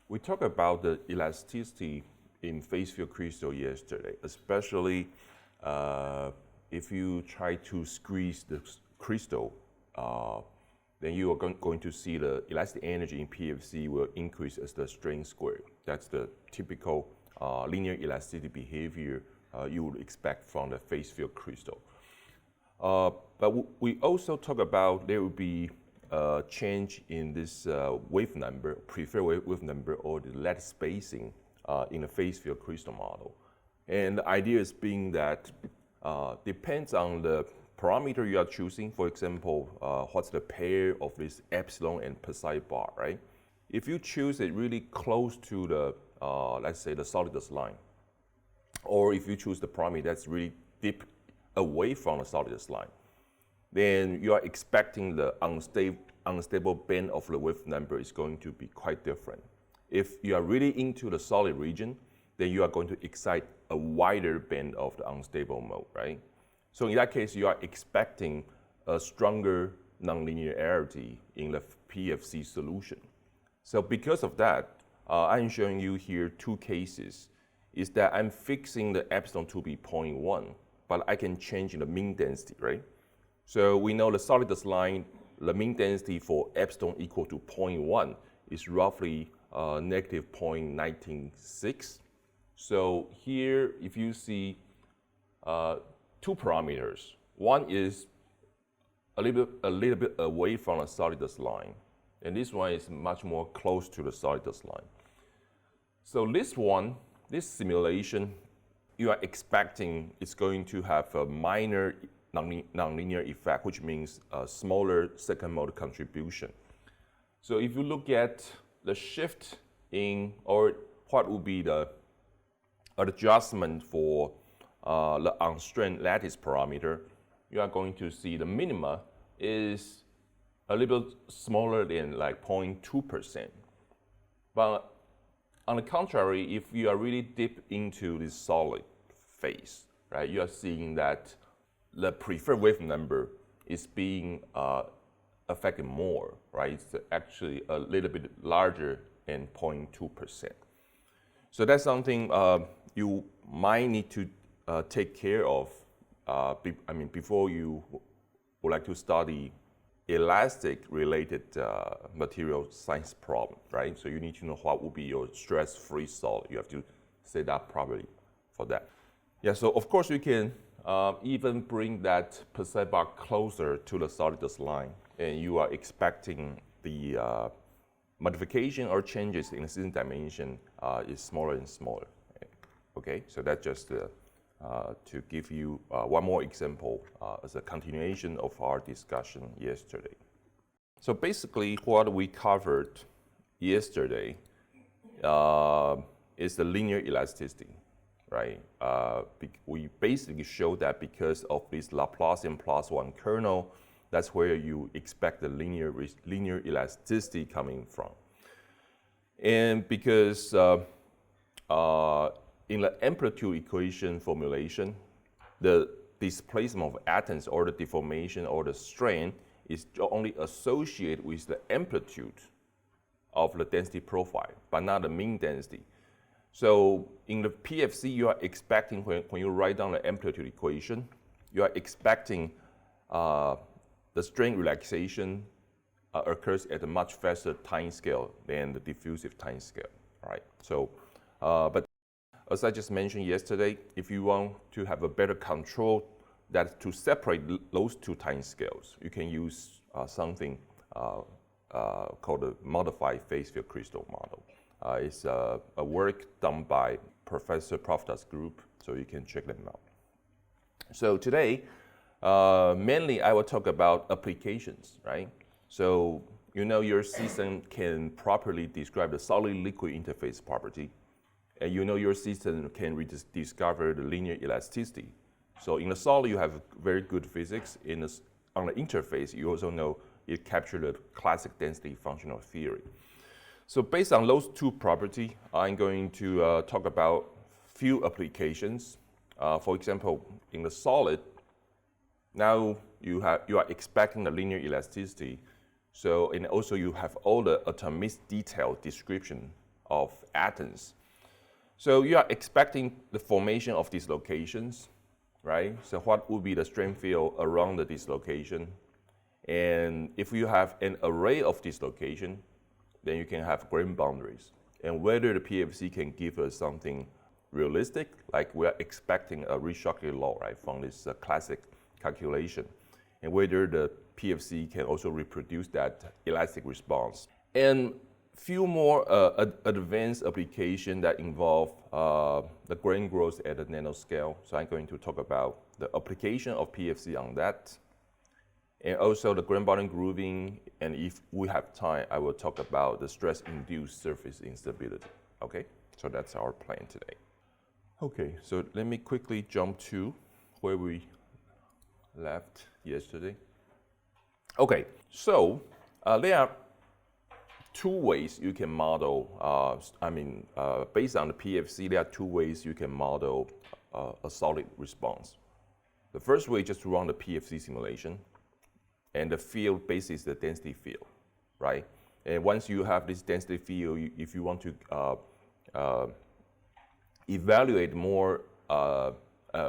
We talked about the elasticity in phase field crystal yesterday, especially if you try to squeeze the crystal, then you are going to see the elastic energy in PFC will increase as the strain squared. That's the typical linear elasticity behavior you would expect from the phase field crystal. But we also talk about there will be a change in this wave number, preferred wave number, or the lattice spacing in the phase field crystal model. And the idea is being that depends on the parameter you are choosing. For example, what's the pair of this epsilon and psi bar, right? If you choose it really close to the, let's say, the solidus line, or if you choose the parameter that's really deep away from the solidus line, then you are expecting the unstable band of the wave number is going to be quite different. If you are really into the solid region, then you are going to excite a wider band of the unstable mode, right? So in that case, you are expecting a stronger nonlinearity in the PFC solution. So because of that, I'm showing you here two cases. Is that I'm fixing the epsilon to be 0.1, but I can change the mean density, right? So we know the solidus line, the mean density for epsilon equal to 0.1 is roughly negative 0.196. So here, if you see two parameters, one is a little bit away from the solidus line, and this one is much more close to the solidus line. So this simulation, you are expecting it's going to have a minor nonlinear effect, which means a smaller second mode contribution. So if you look at the shift in, or what would be the adjustment for the unstrained lattice parameter, you are going to see the minima is a little bit smaller than like 0.2%. But on the contrary, if you are really deep into this solid phase, right, you are seeing that the preferred wave number is being affected more, right? It's actually a little bit larger than 0.2%. So that's something you might need to take care of. Before you would like to study elastic-related material science problem, right? So you need to know what would be your stress-free solid. You have to set up properly for that. Yeah. So of course you can even bring that psi bar closer to the solidus line, and you are expecting the modification or changes in the system dimension is smaller and smaller. Okay, so that's just to give you one more example as a continuation of our discussion yesterday. So basically what we covered yesterday is the linear elasticity, right? We basically showed that because of this Laplacian +1 kernel, that's where you expect the linear elasticity coming from. And because in the amplitude equation formulation, the displacement of atoms or the deformation or the strain is only associated with the amplitude of the density profile, but not the mean density. So in the PFC, you are expecting, when you write down the amplitude equation, you are expecting the strain relaxation occurs at a much faster time scale than the diffusive time scale, right? So, but as I just mentioned yesterday, if you want to have a better control that to separate those two time scales, you can use something called a modified phase field crystal model. It's a work done by Professor Prof's group, so you can check them out. So today, mainly I will talk about applications, right? So you know your system can properly describe the solid-liquid interface property, and you know your system can discover the linear elasticity. So in the solid, you have very good physics. On the interface, you also know it captures the classic density functional theory. So based on those two properties, I'm going to talk about few applications. For example, in the solid, now you are expecting the linear elasticity. So, and also you have all the atomic detail description of atoms. So you are expecting the formation of dislocations, right? So what would be the strain field around the dislocation? And if you have an array of dislocation, then you can have grain boundaries. And whether the PFC can give us something realistic, like we are expecting a restructuring law, right, from this classic calculation, and whether the PFC can also reproduce that elastic response. And few more advanced applications that involve the grain growth at the nanoscale. So I'm going to talk about the application of PFC on that, and also the grain boundary grooving. And if we have time, I will talk about the stress-induced surface instability. Okay, so that's our plan today. Okay, so let me quickly jump to where we left yesterday. Okay, so there are two ways you can model, based on the PFC, there are two ways you can model a solid response. The first way is just to run the PFC simulation, and the field basis the density field, right? And once you have this density field, if you want to evaluate more,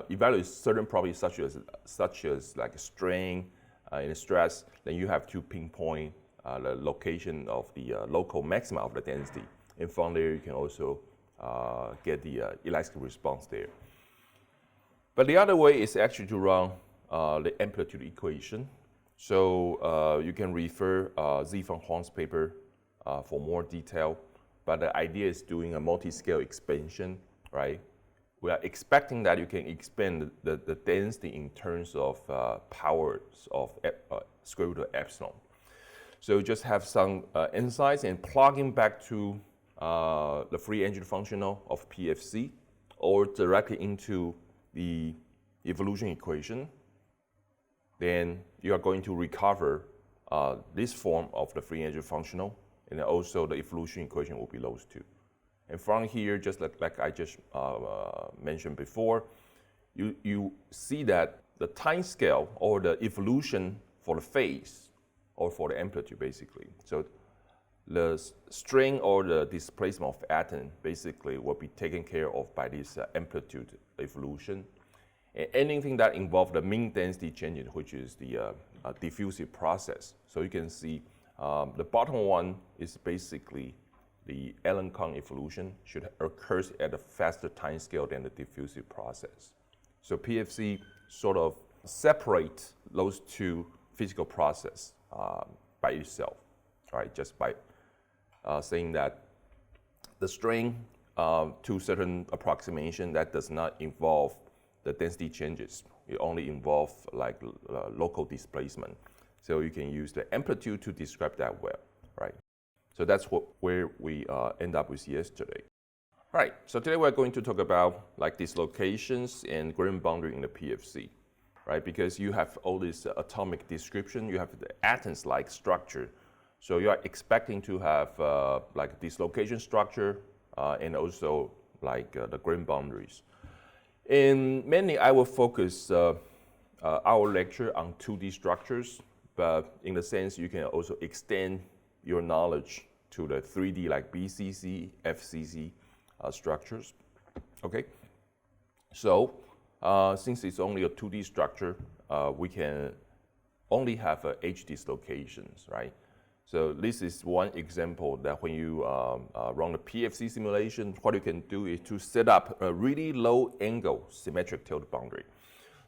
evaluate certain properties such as like strain and stress, then you have to pinpoint the location of the local maxima of the density. And from there, you can also get the elastic response there. But the other way is actually to run the amplitude equation. So you can refer Z von Huang's paper for more detail. But the idea is doing a multi-scale expansion, right? We are expecting that you can expand the density in terms of powers of square root of epsilon. So just have some insights and plugging back to the free energy functional of PFC or directly into the evolution equation, then you are going to recover this form of the free energy functional, and also the evolution equation will be those two. And from here, just like I just mentioned before, you see that the time scale or the evolution for the phase or for the amplitude, basically. So the strain or the displacement of atom basically will be taken care of by this amplitude evolution. And anything that involves the mean density changing, which is the diffusive process. So you can see the bottom one is basically the Allen-Kahn evolution should occur at a faster time scale than the diffusive process. So PFC sort of separates those two physical processes by itself, right? Just by saying that the strain to certain approximation that does not involve the density changes. It only involves like local displacement. So you can use the amplitude to describe that well, right? So that's where we end up with yesterday. All right, so today we're going to talk about like dislocations and grain boundary in the PFC, right? Because you have all this atomic description, you have the atoms-like structure. So you are expecting to have like dislocation structure and also like the grain boundaries. And mainly I will focus our lecture on 2D structures, but in the sense you can also extend your knowledge to the 3D like BCC, FCC structures, okay? So since it's only a 2D structure, we can only have edge dislocations, right? So this is one example that when you run the PFC simulation, what you can do is to set up a really low angle symmetric tilt boundary.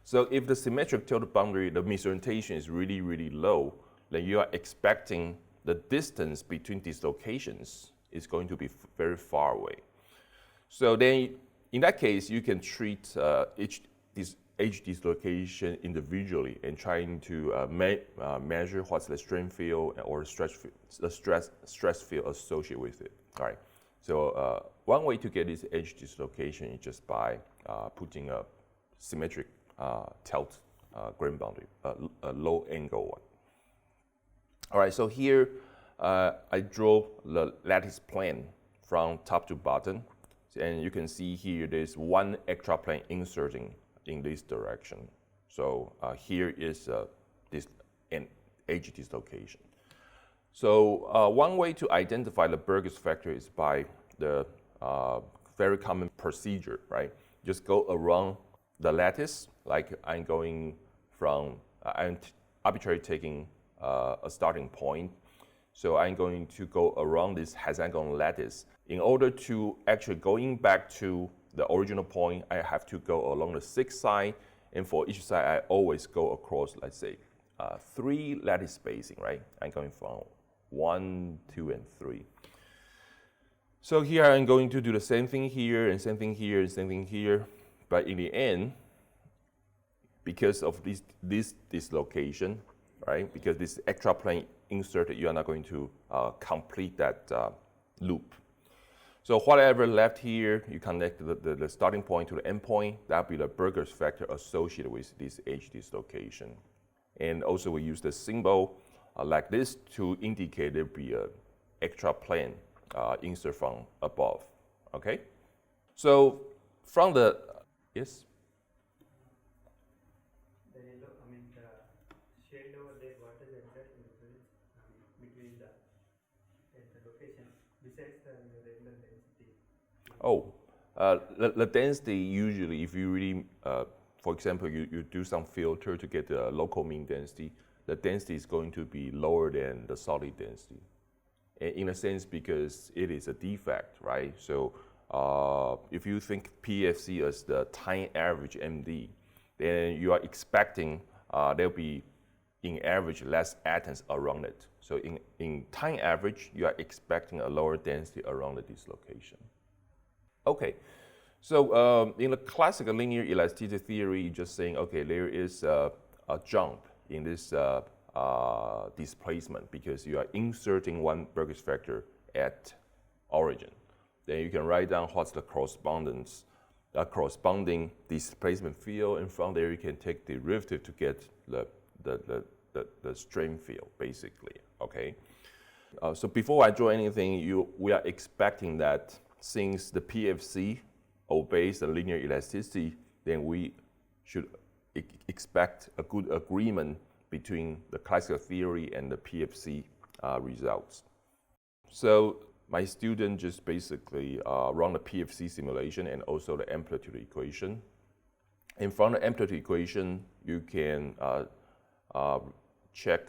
So if the symmetric tilt boundary, the misorientation is really, really low, then you are expecting the distance between dislocations is going to be very far away. So then in that case, you can treat each edge dislocation individually and trying to measure what's the strain field or the stress field associated with it. All right. So one way to get this edge dislocation is just by putting a symmetric tilt grain boundary, a low angle one. All right. So here I draw the lattice plane from top to bottom, and you can see here there's one extra plane inserting in this direction. So here is an edge dislocation. So one way to identify the Burgers factor is by the very common procedure, right? Just go around the lattice, like I'm going from, I'm arbitrarily taking a starting point. So I'm going to go around this hexagonal lattice. In order to actually going back to the original point, I have to go along the 6 side, and for each side, I always go across, let's say, 3 lattice spacing, right? I'm going from 1, 2, and 3. So here I'm going to do the same thing here, and same thing here, and same thing here. But in the end, because of this dislocation, right? Because this extra plane inserted, you are not going to complete that loop. So whatever left here, you connect the starting point to the end point. That will be the Burgers factor associated with this edge dislocation. And also we use the symbol like this to indicate there will be an extra plane insert from above. Okay? So from the, yes? The yellow, I mean the shade over there, what is the exact difference between the location besides the regular density? Oh, the density usually, if you really, for example, you do some filter to get the local mean density, the density is going to be lower than the solid density. In a sense, because it is a defect, right? So if you think PFC as the time average MD, then you are expecting there'll be, in average, less atoms around it. So in time average, you are expecting a lower density around the dislocation. Okay, so in the classical linear elasticity theory, you're just saying, okay, there is a jump in this displacement because you are inserting one Burgers factor at origin. Then you can write down what's the corresponding displacement field, and from there you can take derivative to get the strain field, basically. Okay. So before I draw anything, we are expecting that since the PFC obeys the linear elasticity, then we should expect a good agreement between the classical theory and the PFC results. So my student just basically run the PFC simulation and also the amplitude equation. And from the amplitude equation, you can check,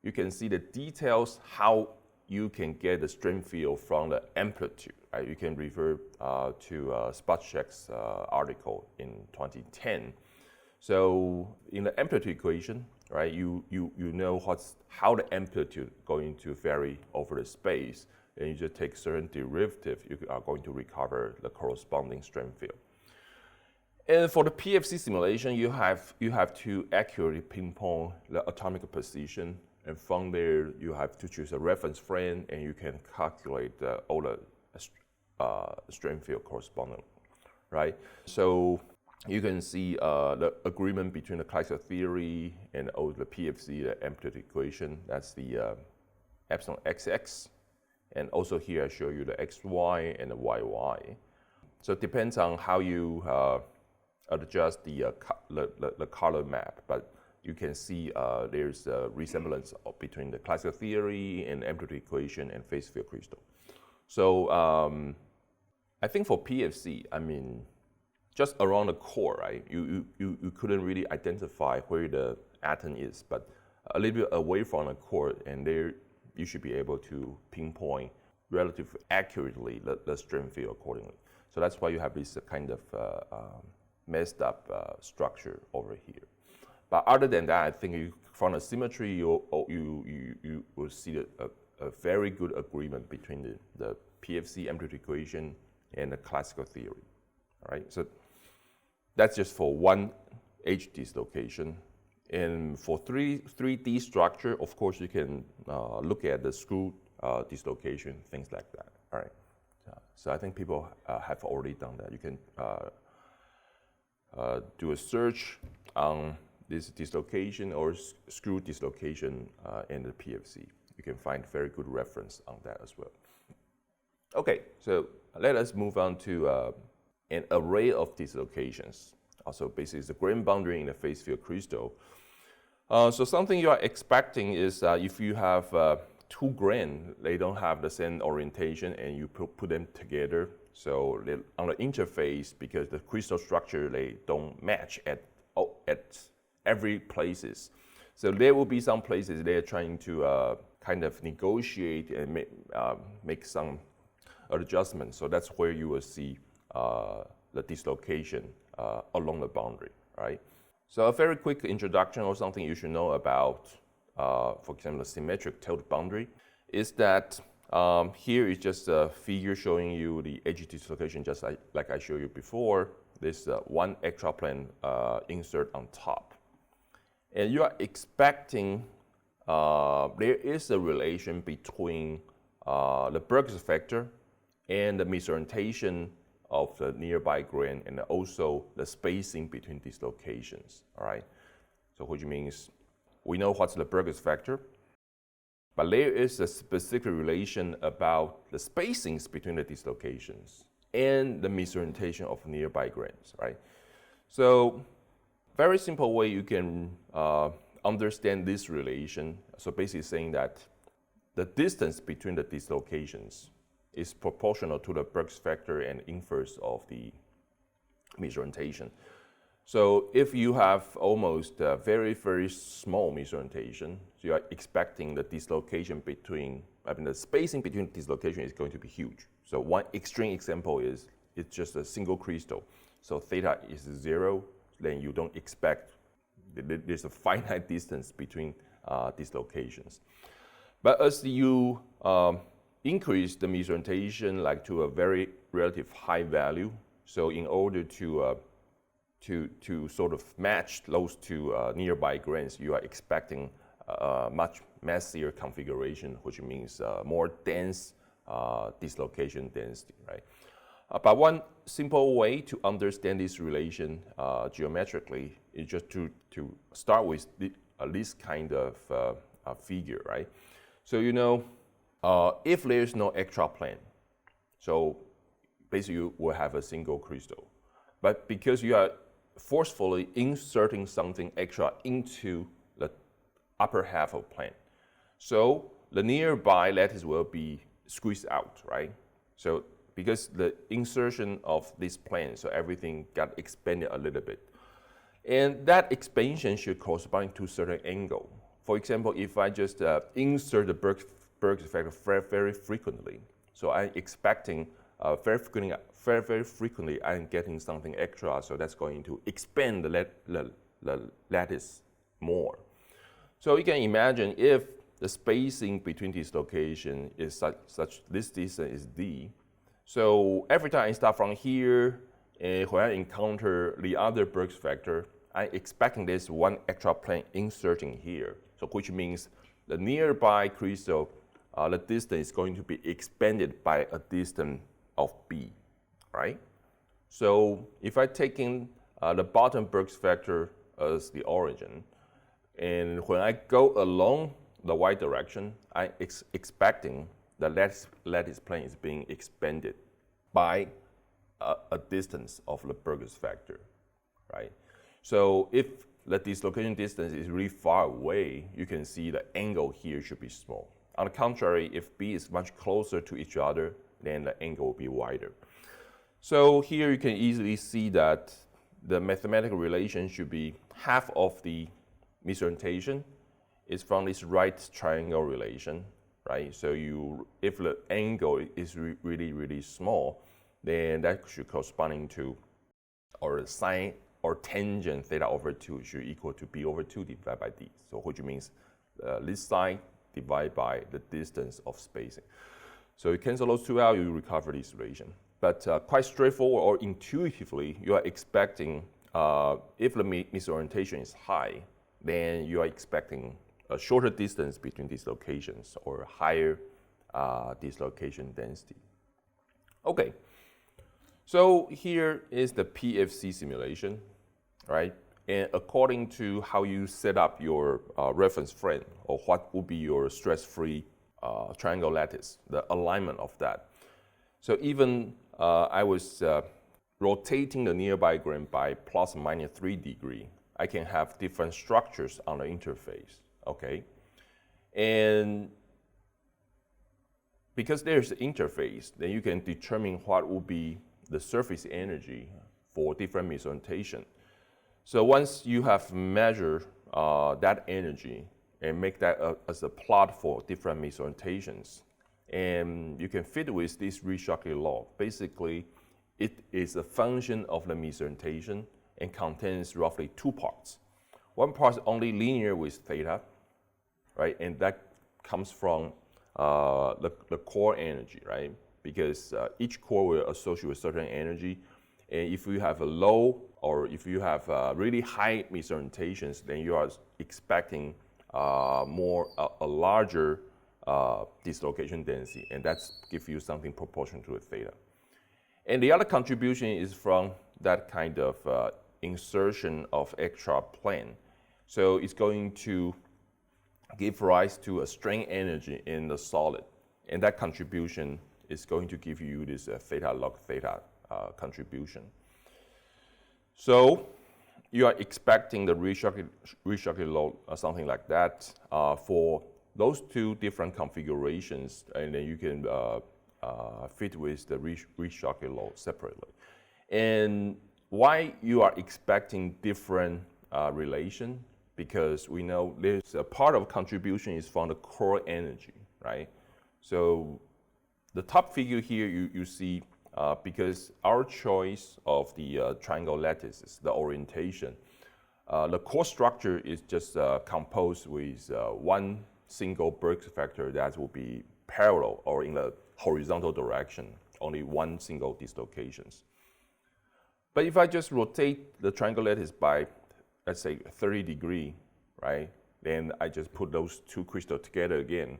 you can see the details how you can get the strain field from the amplitude. Right? You can refer to Spacek's article in 2010. So in the amplitude equation, right, you know how the amplitude going to vary over the space, and you just take certain derivative, you are going to recover the corresponding strain field. And for the PFC simulation, you have to accurately pinpoint the atomic position, and from there you have to choose a reference frame, and you can calculate all the strain field corresponding, right? So you can see the agreement between the classical theory and the PFC, the amplitude equation. That's the epsilon xx. And also here I show you the xy and the yy. So it depends on how you adjust the color map, but you can see there's a resemblance between the classical theory and amplitude equation and phase field crystal. So I think for PFC, I mean, just around the core, right? You couldn't really identify where the atom is, but a little bit away from the core, and there you should be able to pinpoint relatively accurately the strain field accordingly. So that's why you have this kind of messed up structure over here. But other than that, I think from the symmetry, you will see a very good agreement between the PFC amplitude equation and the classical theory. All right, so that's just for one edge dislocation. And for 3D structure, of course, you can look at the screw dislocation, things like that. All right. So I think people have already done that. You can do a search on this dislocation or screw dislocation in the PFC. You can find very good reference on that as well. Okay, so let us move on to an array of dislocations. Also, basically, the grain boundary in the phase field crystal. So something you are expecting is if you have two grain, they don't have the same orientation, and you put them together. So on the interface, because the crystal structure, they don't match at every places. So there will be some places they're trying to kind of negotiate and make some adjustments. So that's where you will see the dislocation along the boundary, right? So a very quick introduction or something you should know about, for example, the symmetric tilt boundary, is that here is just a figure showing you the edge dislocation, just like I showed you before. There's one extra plane insert on top. And you are expecting there is a relation between the Burke's factor and the misorientation of the nearby grain, and also the spacing between these locations, all right? So which means we know what's the Burke's factor, but there is a specific relation about the spacings between the dislocations and the misorientation of nearby grains, right? So very simple way you can understand this relation. So basically saying that the distance between the dislocations is proportional to the Burke's factor and inverse of the misorientation. So if you have almost a very, very small misorientation, so you are expecting the dislocation between, the spacing between dislocation is going to be huge. So one extreme example is it's just a single crystal. So theta is 0, then you don't expect, there's a finite distance between dislocations. But as you increase the misorientation like to a very relative high value, so in order to sort of match those two nearby grains, you are expecting a much messier configuration, which means more dense dislocation density, right? But one simple way to understand this relation geometrically is just to start with this kind of figure, right? So you know, if there's no extra plane, so basically you will have a single crystal. But because you are forcefully inserting something extra into the upper half of plane, so the nearby lattice will be squeezed out, right? So because the insertion of this plane, so everything got expanded a little bit. And that expansion should correspond to a certain angle. For example, if I just insert the Burke's factor very frequently, so I'm expecting very frequently I'm getting something extra, so that's going to expand the lattice more. So you can imagine if the spacing between these locations is such this distance is d, so every time I start from here, and when I encounter the other Burke's factor, I'm expecting this one extra plane inserting here. So which means the nearby crystal, the distance is going to be expanded by a distance of b, right? So if I take in the bottom Burke's factor as the origin, and when I go along the y direction, I'm expecting the lattice plane is being expanded by a distance of the Burke's factor, right? So if the dislocation distance is really far away, you can see the angle here should be small. On the contrary, if B is much closer to each other, then the angle will be wider. So here you can easily see that the mathematical relation should be half of the misorientation is from this right triangle relation, right? So if the angle is really small, then that should corresponding to, or the sine or tangent theta over 2 should equal to b over 2 divided by d. So which means this side divided by the distance of spacing. So you cancel those two out, you recover this relation. But quite straightforward or intuitively, you are expecting, if the misorientation is high, then you are expecting a shorter distance between these locations or higher dislocation density. Okay, so here is the PFC simulation, right? And according to how you set up your reference frame, or what would be your stress-free triangle lattice, the alignment of that. So even I was rotating the nearby grain by plus or minus 3 degrees, I can have different structures on the interface, okay? And because there's an interface, then you can determine what will be the surface energy for different misorientation. So once you have measured that energy and make that as a plot for different misorientations, and you can fit with this Ricciardi law. Basically, it is a function of the misorientation and contains roughly two parts. One part is only linear with theta, right? And that comes from the core energy, right? Because each core will associate with certain energy. And if you have a low or if you have really high misorientations, then you are expecting a larger dislocation density, and that's give you something proportional to the theta. And the other contribution is from that kind of insertion of extra plane. So it's going to give rise to a strain energy in the solid, and that contribution is going to give you this theta log theta contribution. So you are expecting the Ricciardi law or something like that for those two different configurations, and then you can fit with the Ricciardi law separately. And why you are expecting different relation? Because we know there's a part of contribution is from the core energy, right? So the top figure here you see, because our choice of the triangle lattice is the orientation. The core structure is just composed with one single Burke's factor that will be parallel or in the horizontal direction, only one single dislocations. But if I just rotate the triangle lattice by, let's say, 30 degrees, right? Then I just put those two crystals together again.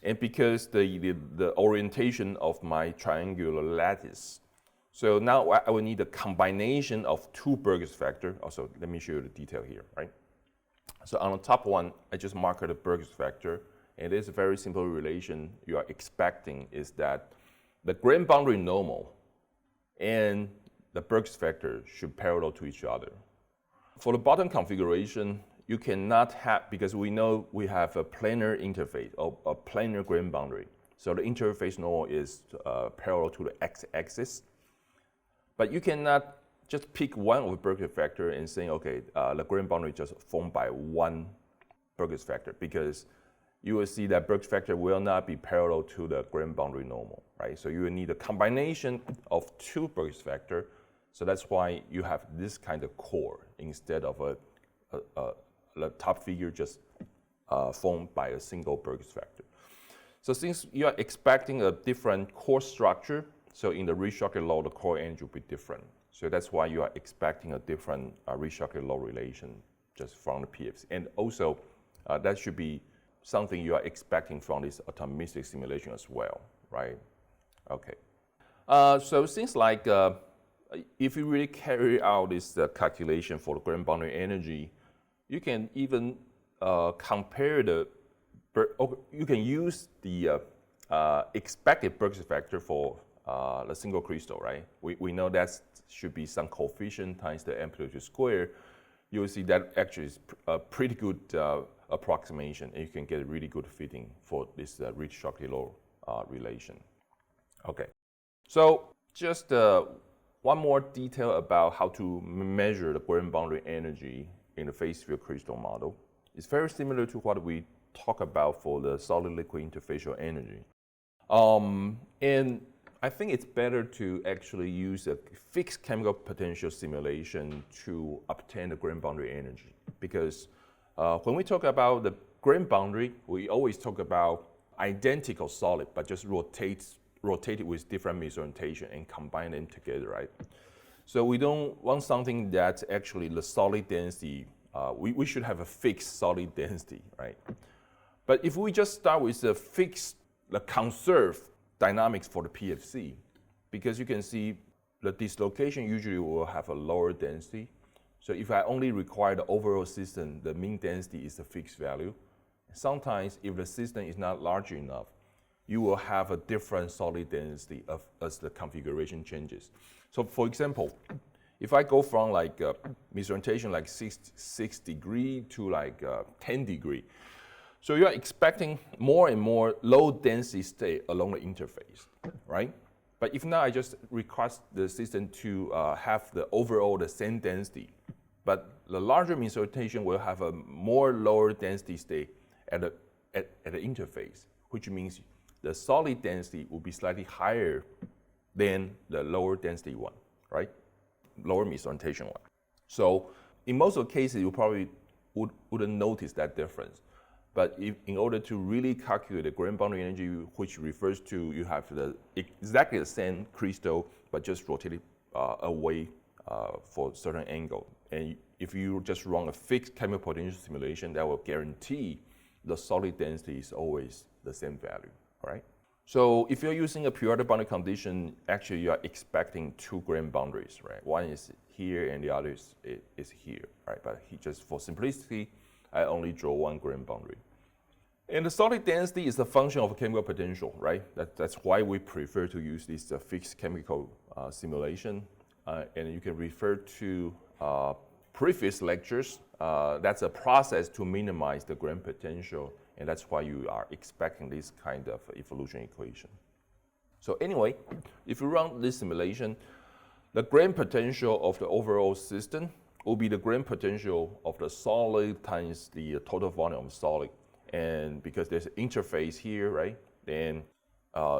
And because the orientation of my triangular lattice, so now I will need a combination of two Burke's factor. Also, let me show you the detail here, right? So on the top one, I just marked the Burke's factor, and it's a very simple relation you are expecting is that the grain boundary normal and the Burke's factor should parallel to each other. For the bottom configuration, you cannot have, because we know we have a planar interface or a planar grain boundary. So the interface normal is parallel to the x-axis. But you cannot just pick one of the Burke's factor and say, okay, the grain boundary just formed by one Burke's factor, because you will see that Burke's factor will not be parallel to the grain boundary normal, right? So you will need a combination of two Burke's factor. So that's why you have this kind of core instead of the top figure just formed by a single Burke's factor. So since you are expecting a different core structure, so in the Ricciardi law, the core energy will be different. So that's why you are expecting a different Ricciardi law relation just from the PFC. And also, that should be something you are expecting from this atomistic simulation as well, right? Okay. So since like, if you really carry out this calculation for the grain boundary energy, you can even compare you can use the expected Burke's factor for the single crystal, right? We know that should be some coefficient times the amplitude square. You will see that actually is a pretty good approximation, and you can get a really good fitting for this Ricciardi law relation. Okay, so just one more detail about how to measure the grain boundary energy in the phase field crystal model. It's very similar to what we talk about for the solid-liquid interfacial energy. And I think it's better to actually use a fixed chemical potential simulation to obtain the grain boundary energy. Because when we talk about the grain boundary, we always talk about identical solid, but just rotate it with different misorientation and combine them together, right? So we don't want something that's actually the solid density. We should have a fixed solid density, right? But if we just start with the fixed, the conserved dynamics for the PFC, because you can see the dislocation usually will have a lower density. So if I only require the overall system, the mean density is a fixed value. Sometimes if the system is not large enough, you will have a different solid density as the configuration changes. So for example, if I go from like misorientation like 6 degree to like 10 degree, So you're expecting more and more low density state along the interface, right? But if now I just request the system to have the overall the same density, but the larger instrumentation will have a more lower density state at the interface, which means the solid density will be slightly higher than the lower density one, right? Lower instrumentation one. So in most of the cases, you probably wouldn't notice that difference. But in order to really calculate the grain boundary energy, which refers to you have exactly the same crystal, but just rotated away for a certain angle. And if you just run a fixed chemical potential simulation, that will guarantee the solid density is always the same value, right? So if you're using a periodic boundary condition, actually you are expecting two grain boundaries, right? One is here and the other is here, right? But just for simplicity, I only draw one grain boundary. And the solid density is a function of chemical potential, right? That's why we prefer to use this fixed chemical simulation. And you can refer to previous lectures. That's a process to minimize the grain potential, and that's why you are expecting this kind of evolution equation. So anyway, if you run this simulation, the grain potential of the overall system will be the grain potential of the solid times the total volume of solid. And because there's an interface here, right, then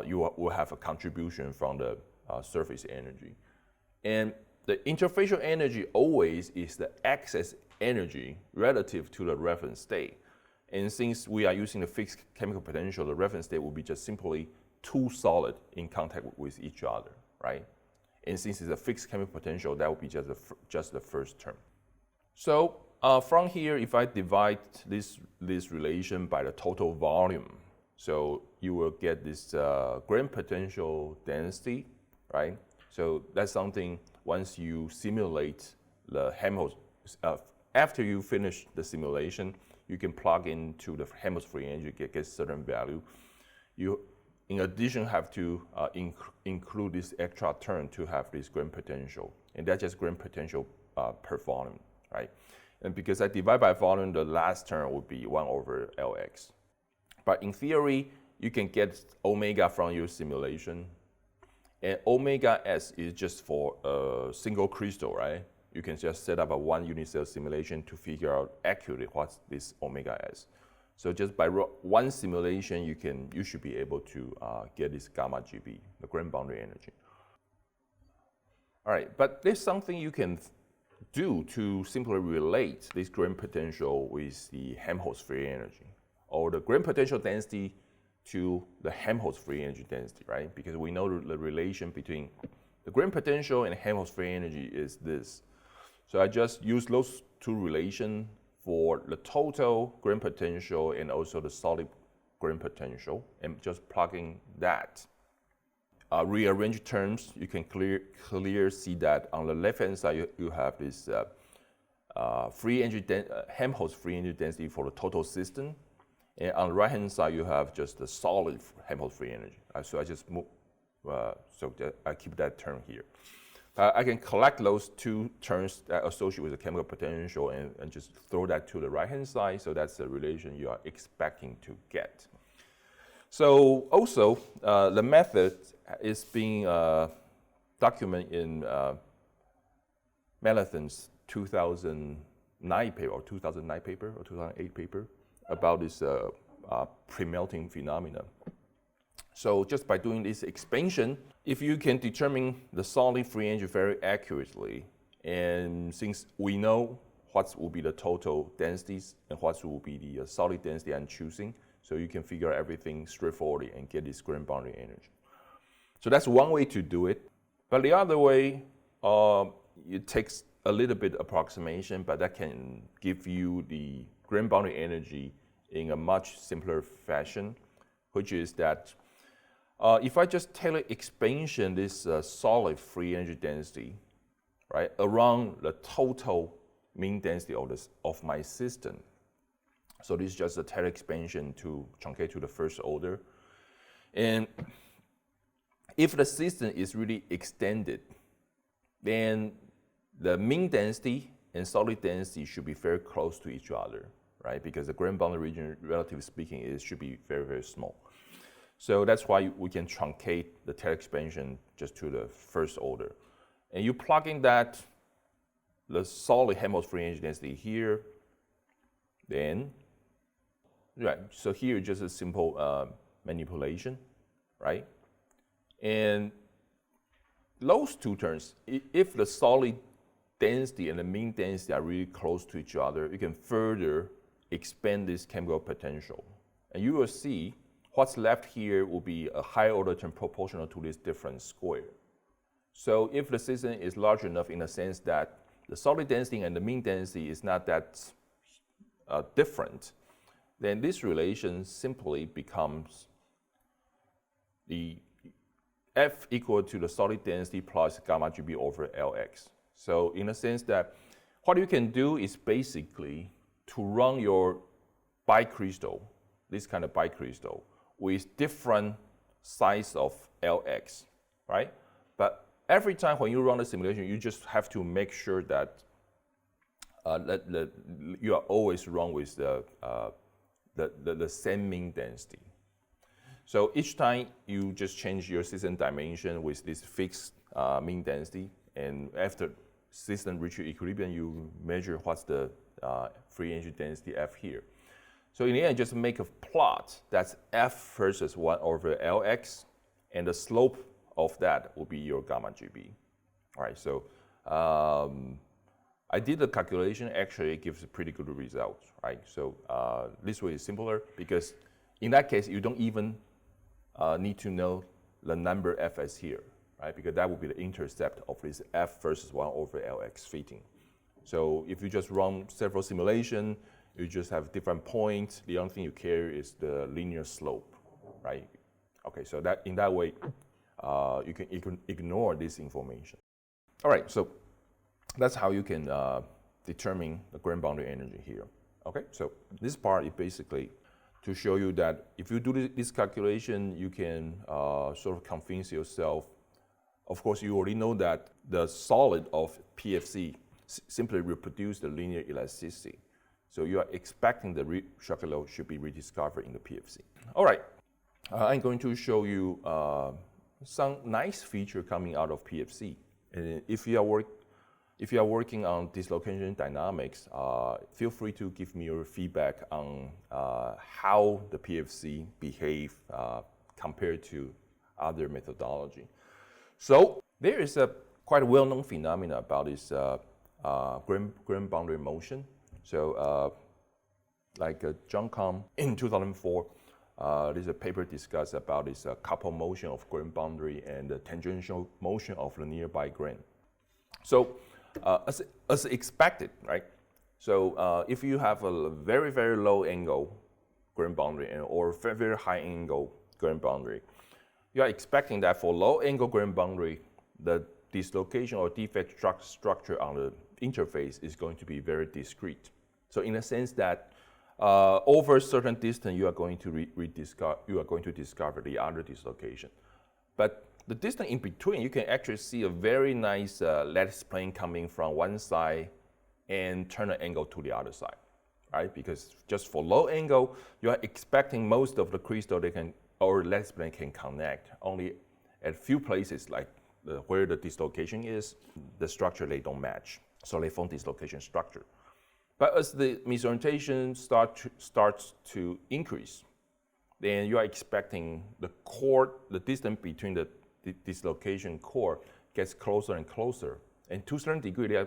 you will have a contribution from the surface energy. And the interfacial energy always is the excess energy relative to the reference state. And since we are using the fixed chemical potential, the reference state will be just simply two solids in contact with each other, right? And since it's a fixed chemical potential, that will be just the first term. So from here, if I divide this relation by the total volume, so you will get this grain potential density, right? So that's something once you simulate the Helmholtz, after you finish the simulation, you can plug into the Helmholtz free energy, get a certain value. You, in addition, have to include this extra term to have this grain potential, and that's just grain potential per volume, right? And because I divide by volume, the last term would be 1 over Lx. But in theory, you can get omega from your simulation. And omega s is just for a single crystal, right? You can just set up a one unit cell simulation to figure out accurately what's this omega s. So just by one simulation, you should be able to get this gamma GB, the grain boundary energy. All right, but there's something you can do to simply relate this grain potential with the Helmholtz free energy, or the grain potential density to the Helmholtz free energy density, right? Because we know the relation between the grain potential and Helmholtz free energy is this. So I just use those two relations for the total grain potential and also the solid grain potential, and just plugging that. Rearrange terms, you can clearly see that on the left-hand side, you have this free energy Helmholtz free energy density for the total system. And on the right-hand side, you have just the solid Helmholtz free energy. So I just move, I keep that term here. I can collect those two terms that associate with the chemical potential and just throw that to the right-hand side. So that's the relation you are expecting to get. So also, the method is being documented in Melanchthon's 2009 paper, or 2008 paper, about this pre-melting phenomenon. So just by doing this expansion, if you can determine the solid free energy very accurately, and since we know what will be the total densities and what will be the solid density I'm choosing, so you can figure everything straightforwardly and get this grain boundary energy. So that's one way to do it. But the other way, it takes a little bit approximation, but that can give you the grain boundary energy in a much simpler fashion, which is that if I just tailor expansion this solid free energy density, right, around the total mean density of my system. So this is just a Taylor expansion to truncate to the first order. And if the system is really extended, then the mean density and solid density should be very close to each other, right? Because the grand boundary region, relatively speaking, should be very, very small. So that's why we can truncate the tail expansion just to the first order. And you plug in that, the solid Helmholtz free energy density here, then, right, so here just a simple manipulation, right? And those two terms, if the solid density and the mean density are really close to each other, you can further expand this chemical potential. And you will see what's left here will be a higher order term proportional to this difference square. So if the system is large enough in the sense that the solid density and the mean density is not that different, then this relation simply becomes the F equal to the solid density plus gamma GB over Lx. So in a sense that what you can do is basically to run your bicrystal, this kind of bicrystal, with different size of Lx, right? But every time when you run the simulation, you just have to make sure that you are always run with the same mean density. So each time you just change your system dimension with this fixed mean density, and after system reaches equilibrium, you measure what's the free energy density F here. So in the end, just make a plot that's F versus 1 over Lx, and the slope of that will be your gamma GB. All right, so I did the calculation. Actually, it gives a pretty good result, right? So this way is simpler because in that case, you don't even need to know the number Fs here, right? Because that will be the intercept of this F versus 1 over Lx fitting. So if you just run several simulations, you just have different points. The only thing you care is the linear slope, right? Okay, so that in that way, you can ignore this information. All right, so that's how you can determine the grand boundary energy here. Okay, so this part is basically to show you that if you do this calculation, you can sort of convince yourself. Of course, you already know that the solid of PFC simply reproduce the linear elasticity. So you are expecting the shock load should be rediscovered in the PFC. All right, I'm going to show you some nice feature coming out of PFC. And if you are working on dislocation dynamics, feel free to give me your feedback on how the PFC behave compared to other methodology. So there is a quite well-known phenomenon about this grand boundary motion. So like John Kahn in 2004, there's a paper discussed about this couple motion of grand boundary and the tangential motion of the nearby grain. So as expected, right? So if you have a very, very low angle grand boundary or very, very high angle grand boundary, you are expecting that for low angle grand boundary, the dislocation or defect structure on the interface is going to be very discrete. So in a sense that over a certain distance, you are going to discover the other dislocation. But the distance in between, you can actually see a very nice lattice plane coming from one side and turn an angle to the other side, right? Because just for low angle, you are expecting most of the crystal or lattice plane can connect only at few places, like where the dislocation is, the structure they don't match, so they form dislocation structure. But as the misorientation starts to increase, then you are expecting the core, the distance between the dislocation core gets closer and closer. And to a certain degree, they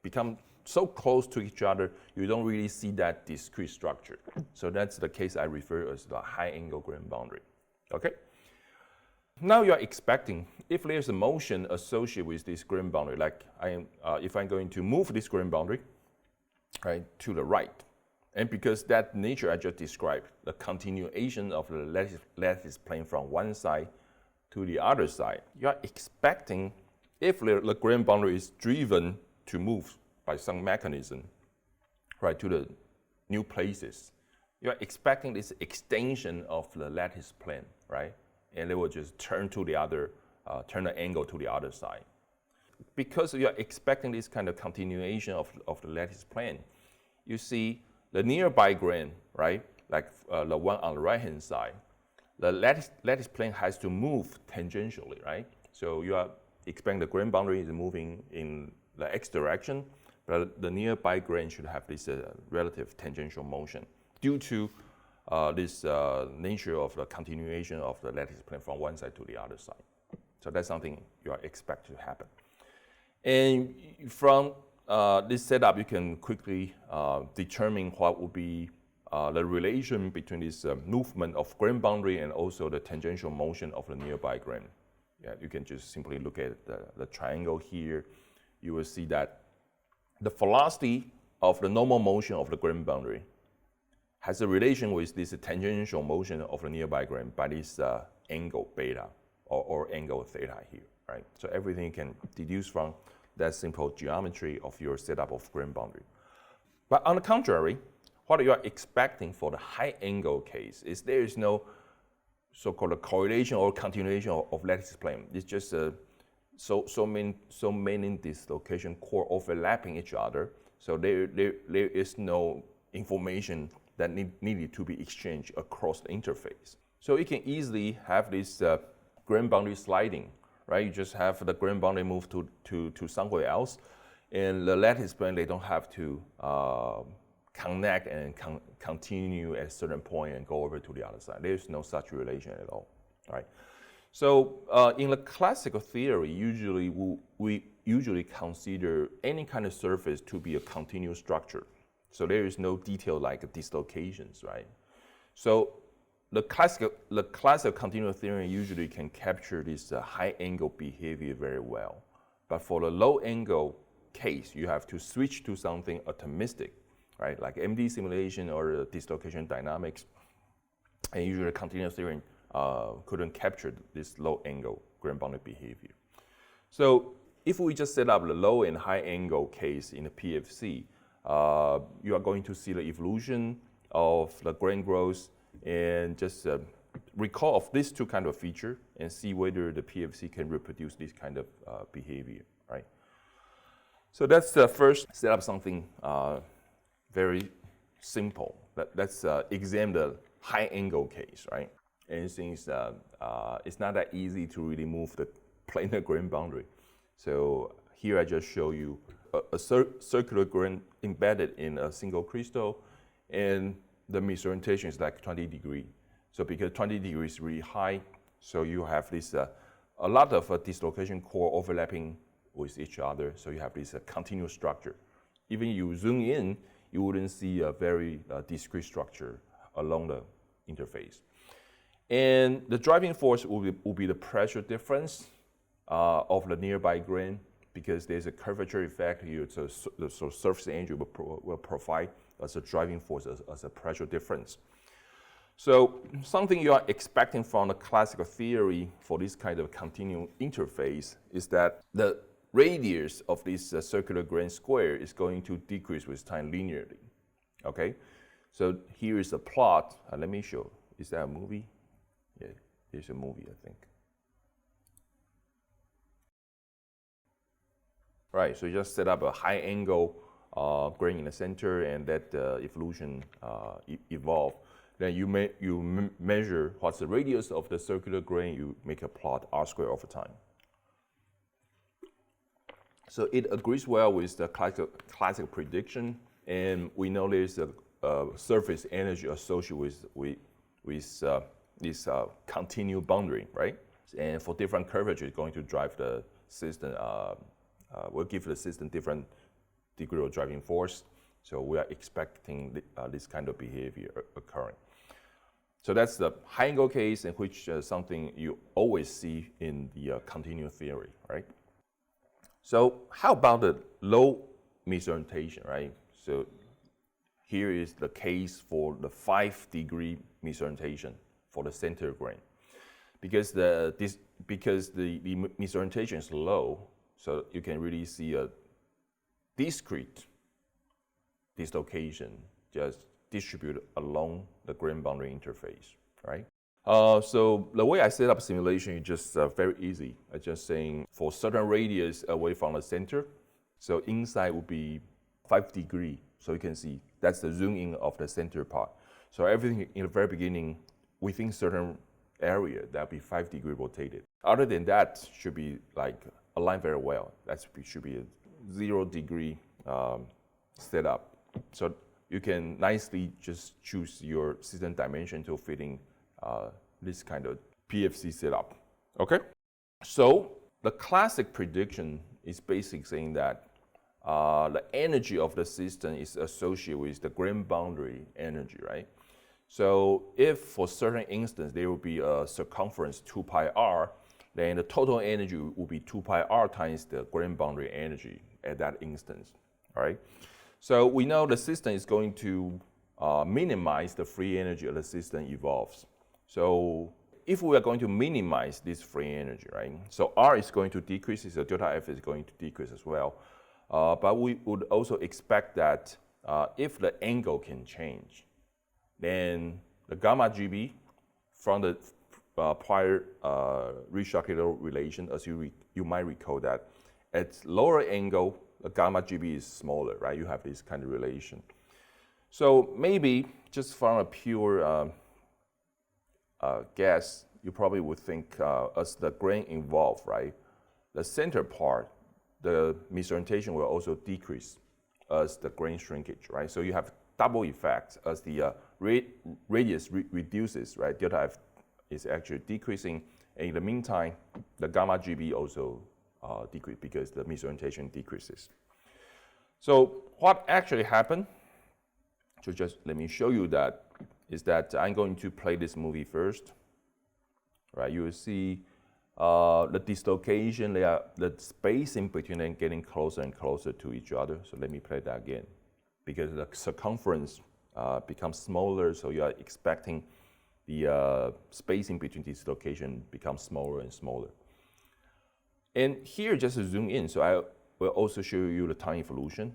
become so close to each other, you don't really see that discrete structure. So that's the case I refer as the high angle grand boundary. Okay? Now you are expecting, if there's a motion associated with this grand boundary, like if I'm going to move this grand boundary, right, to the right, and because that nature I just described, the continuation of the lattice plane from one side to the other side, you are expecting, if the grand boundary is driven to move by some mechanism, right, to the new places, you are expecting this extension of the lattice plane, right, and it will just turn to the other, turn the angle to the other side. Because you are expecting this kind of continuation of the lattice plane, you see the nearby grain, right, like the one on the right-hand side, the lattice plane has to move tangentially, right? So you are expecting the grain boundary is moving in the x direction, but the nearby grain should have this relative tangential motion due to this nature of the continuation of the lattice plane from one side to the other side. So that's something you are expect to happen. And from this setup, you can quickly determine what would be the relation between this movement of grain boundary and also the tangential motion of the nearby grain. Yeah, you can just simply look at the triangle here. You will see that the velocity of the normal motion of the grain boundary has a relation with this tangential motion of the nearby grain by this angle beta or angle theta here, right? So everything you can deduce from that simple geometry of your setup of grain boundary. But on the contrary, what you are expecting for the high angle case is there is no so-called correlation or continuation of lattice plane. It's just so many dislocation core overlapping each other. So there is no information that needed to be exchanged across the interface. So you can easily have this grain boundary sliding, right? You just have the grain boundary move to somewhere else, and the lattice plane, they don't have to connect and continue at a certain point and go over to the other side. There's no such relation at all, right? So in the classical theory, we usually consider any kind of surface to be a continuous structure. So there is no detail like dislocations, right? So the classical continuous theory usually can capture this high angle behavior very well. But for the low angle case, you have to switch to something atomistic, right? Like MD simulation or dislocation dynamics. And usually continuous theory couldn't capture this low angle grain boundary behavior. So if we just set up the low and high angle case in the PFC, you are going to see the evolution of the grain growth and just recall of these two kind of feature and see whether the PFC can reproduce this kind of behavior, right? So that's the first set up something very simple. Let's examine the high angle case, right? And since it's not that easy to really move the planar grain boundary. So here I just show you a circular grain embedded in a single crystal, and the misorientation is like 20 degrees. So because 20 degrees is really high, so you have this a lot of dislocation core overlapping with each other. So you have this continuous structure. Even you zoom in, you wouldn't see a very discrete structure along the interface. And the driving force will be the pressure difference of the nearby grain, because there's a curvature effect here. So the surface area will provide as a driving force, as a pressure difference. So something you are expecting from the classical theory for this kind of continuum interface is that the radius of this circular grain square is going to decrease with time linearly, okay? So here is a plot. Let me show. Is that a movie? Yeah, here's a movie, I think. Right, so you just set up a high angle grain in the center, and that evolution evolve. Then you measure what's the radius of the circular grain. You make a plot r squared over time. So it agrees well with the classical prediction, and we know there's a surface energy associated with this continued boundary, right? And for different curvature, it's going to drive the system. Will give the system different degree of driving force. So we are expecting this kind of behavior occurring. So that's the high angle case, in which something you always see in the continuum theory, right? So how about the low misorientation, right? So here is the case for the 5-degree misorientation for the center grain. Because the misorientation is low, so you can really see a discrete dislocation just distributed along the grain boundary interface, right? So the way I set up simulation is just very easy. I'm just saying for certain radius away from the center, so inside would be 5 degrees. So you can see That's the zoom in of the center part. So everything in the very beginning, within certain area, that'll be 5 degree rotated. Other than that, should be like aligned very well. That should be a 0 degree setup. So you can nicely just choose your system dimension to fitting this kind of PFC setup. Okay? So the classic prediction is basically saying that the energy of the system is associated with the grain boundary energy, right? So if for certain instance there will be a circumference 2 pi r, then the total energy will be 2 pi r times the grain boundary energy at that instance, all right? So we know the system is going to minimize the free energy of the system evolves. So if we are going to minimize this free energy, right? So R is going to decrease, so delta F is going to decrease as well. But we would also expect that if the angle can change, then the gamma GB from the prior Ricciardo relation, as you might recall that at lower angle, the gamma GB is smaller, right? You have this kind of relation. So maybe just from a pure guess, you probably would think as the grain evolve, right? The center part, the misorientation will also decrease as the grain shrinkage, right? So you have double effect as the radius reduces, right? Delta F is actually decreasing. And in the meantime, the gamma GB also decrease because the misorientation decreases. So what actually happened, so just let me show you that, is that I'm going to play this movie first, right? You will see the dislocation, the spacing between them getting closer and closer to each other. So let me play that again. Because the circumference becomes smaller, so you are expecting the spacing between dislocation becomes smaller and smaller. And here, just to zoom in, so I will also show you the time evolution.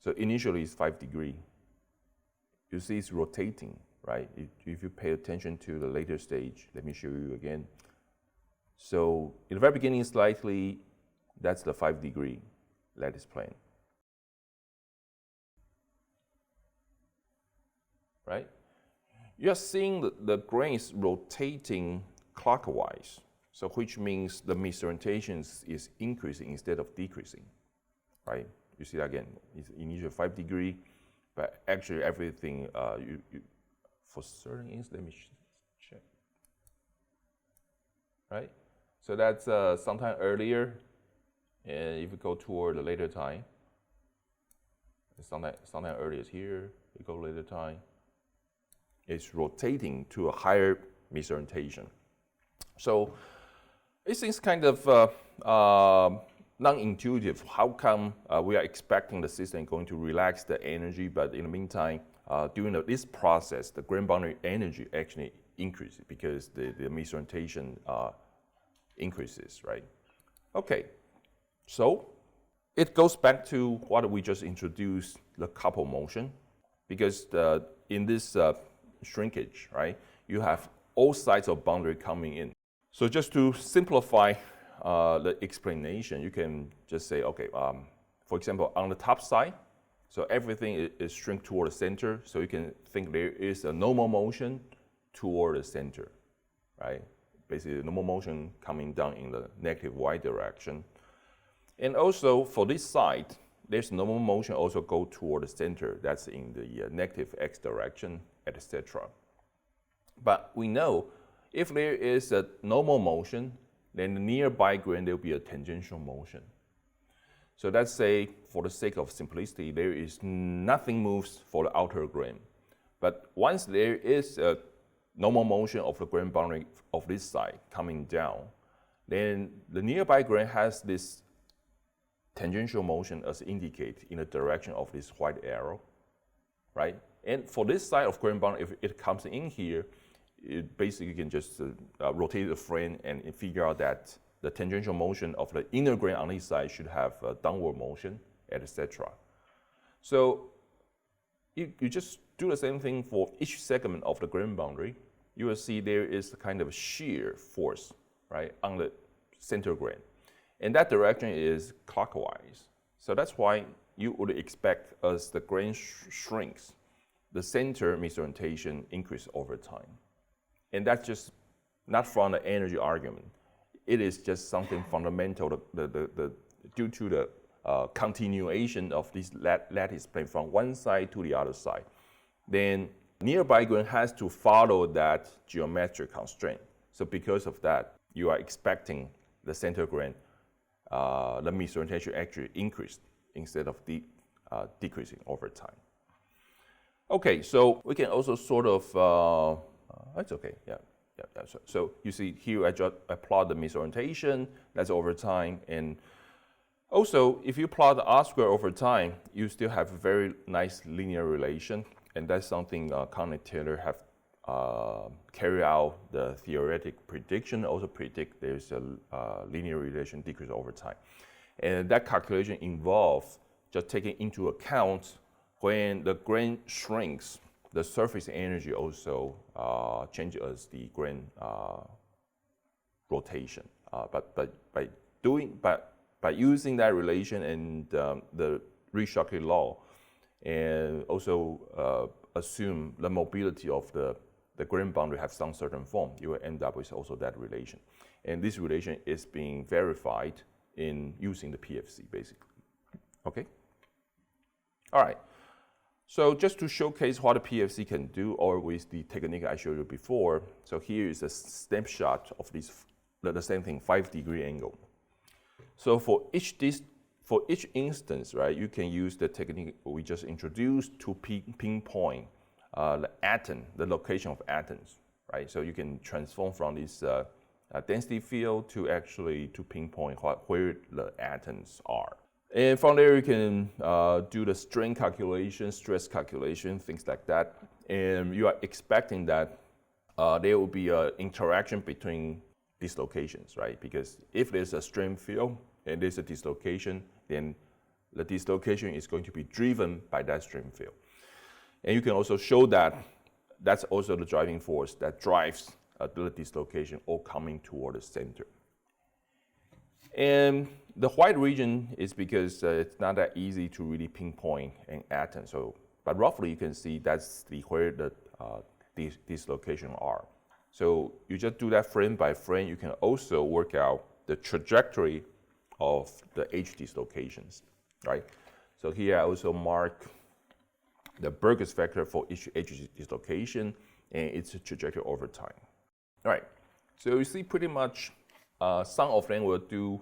So initially it's 5 degrees. You see it's rotating, right? If you pay attention to the later stage, let me show you again. So in the very beginning, slightly, that's the 5 degree lattice plane. Right? You're seeing the grain is rotating clockwise, so which means the misorientation is increasing instead of decreasing, right? You see that again, it's initial 5 degree, but actually everything, for certain instances, let me check, right? So that's sometime earlier, and if you go toward the later time, sometime earlier is here, you go later time, it's rotating to a higher misorientation. So it seems kind of non-intuitive. How come we are expecting the system going to relax the energy, but in the meantime, during this process, the grain boundary energy actually increases because the misorientation increases, right? Okay, so it goes back to what we just introduced, the couple motion, because in this shrinkage, right, you have all sides of boundary coming in. So just to simplify the explanation, you can just say, okay, for example, on the top side, so everything is shrink toward the center, so you can think there is a normal motion toward the center, right? Basically, normal motion coming down in the negative y direction. And also, for this side, there's normal motion also go toward the center, that's in the negative x direction, etc. But we know if there is a normal motion, then the nearby grain there will be a tangential motion. So let's say, for the sake of simplicity, there is nothing moves for the outer grain. But once there is a normal motion of the grain boundary of this side coming down, then the nearby grain has this tangential motion as indicated in the direction of this white arrow, right? And for this side of grain boundary, if it comes in here, it basically can just rotate the frame and figure out that the tangential motion of the inner grain on this side should have a downward motion, etc. So you just do the same thing for each segment of the grain boundary. You will see there is a kind of shear force, right, on the center grain. And that direction is clockwise. So that's why you would expect as the grain shrinks, the center misorientation increase over time. And that's just not from the energy argument. It is just something fundamental due to the continuation of this lattice plane from one side to the other side. Then nearby grain has to follow that geometric constraint. So because of that, you are expecting the center grain, the misorientation actually increased instead of decreasing over time. Okay, so we can also sort of, it's okay, yeah. So you see here I plot the misorientation, that's over time. And also, if you plot the R square over time, you still have a very nice linear relation. And that's something Conley Taylor have carried out the theoretic prediction, also predict there's a linear relation decrease over time. And that calculation involves just taking into account when the grain shrinks, the surface energy also changes as the grain rotation. But by using that relation and the Ricochet law, and also assume the mobility of the grain boundary have some certain form, you will end up with also that relation. And this relation is being verified in using the PFC, basically. Okay? All right. So just to showcase what the PFC can do, or with the technique I showed you before, so here is a snapshot of this, the same thing, 5-degree angle. So for each instance, right, you can use the technique we just introduced to pinpoint the atom, the location of atoms, right? So you can transform from this density field to actually to pinpoint where the atoms are. And from there, you can do the strain calculation, stress calculation, things like that. And you are expecting that there will be an interaction between these locations, right? Because if there's a strain field and there's a dislocation, then the dislocation is going to be driven by that strain field. And you can also show that that's also the driving force that drives the dislocation all coming toward the center. And the white region is because it's not that easy to really pinpoint an atom. So, but roughly you can see that's where the dislocation are. So you just do that frame by frame. You can also work out the trajectory of the edge dislocations, right? So here I also mark the Burgers factor for each edge dislocation and its trajectory over time. All right, so you see pretty much some of them will do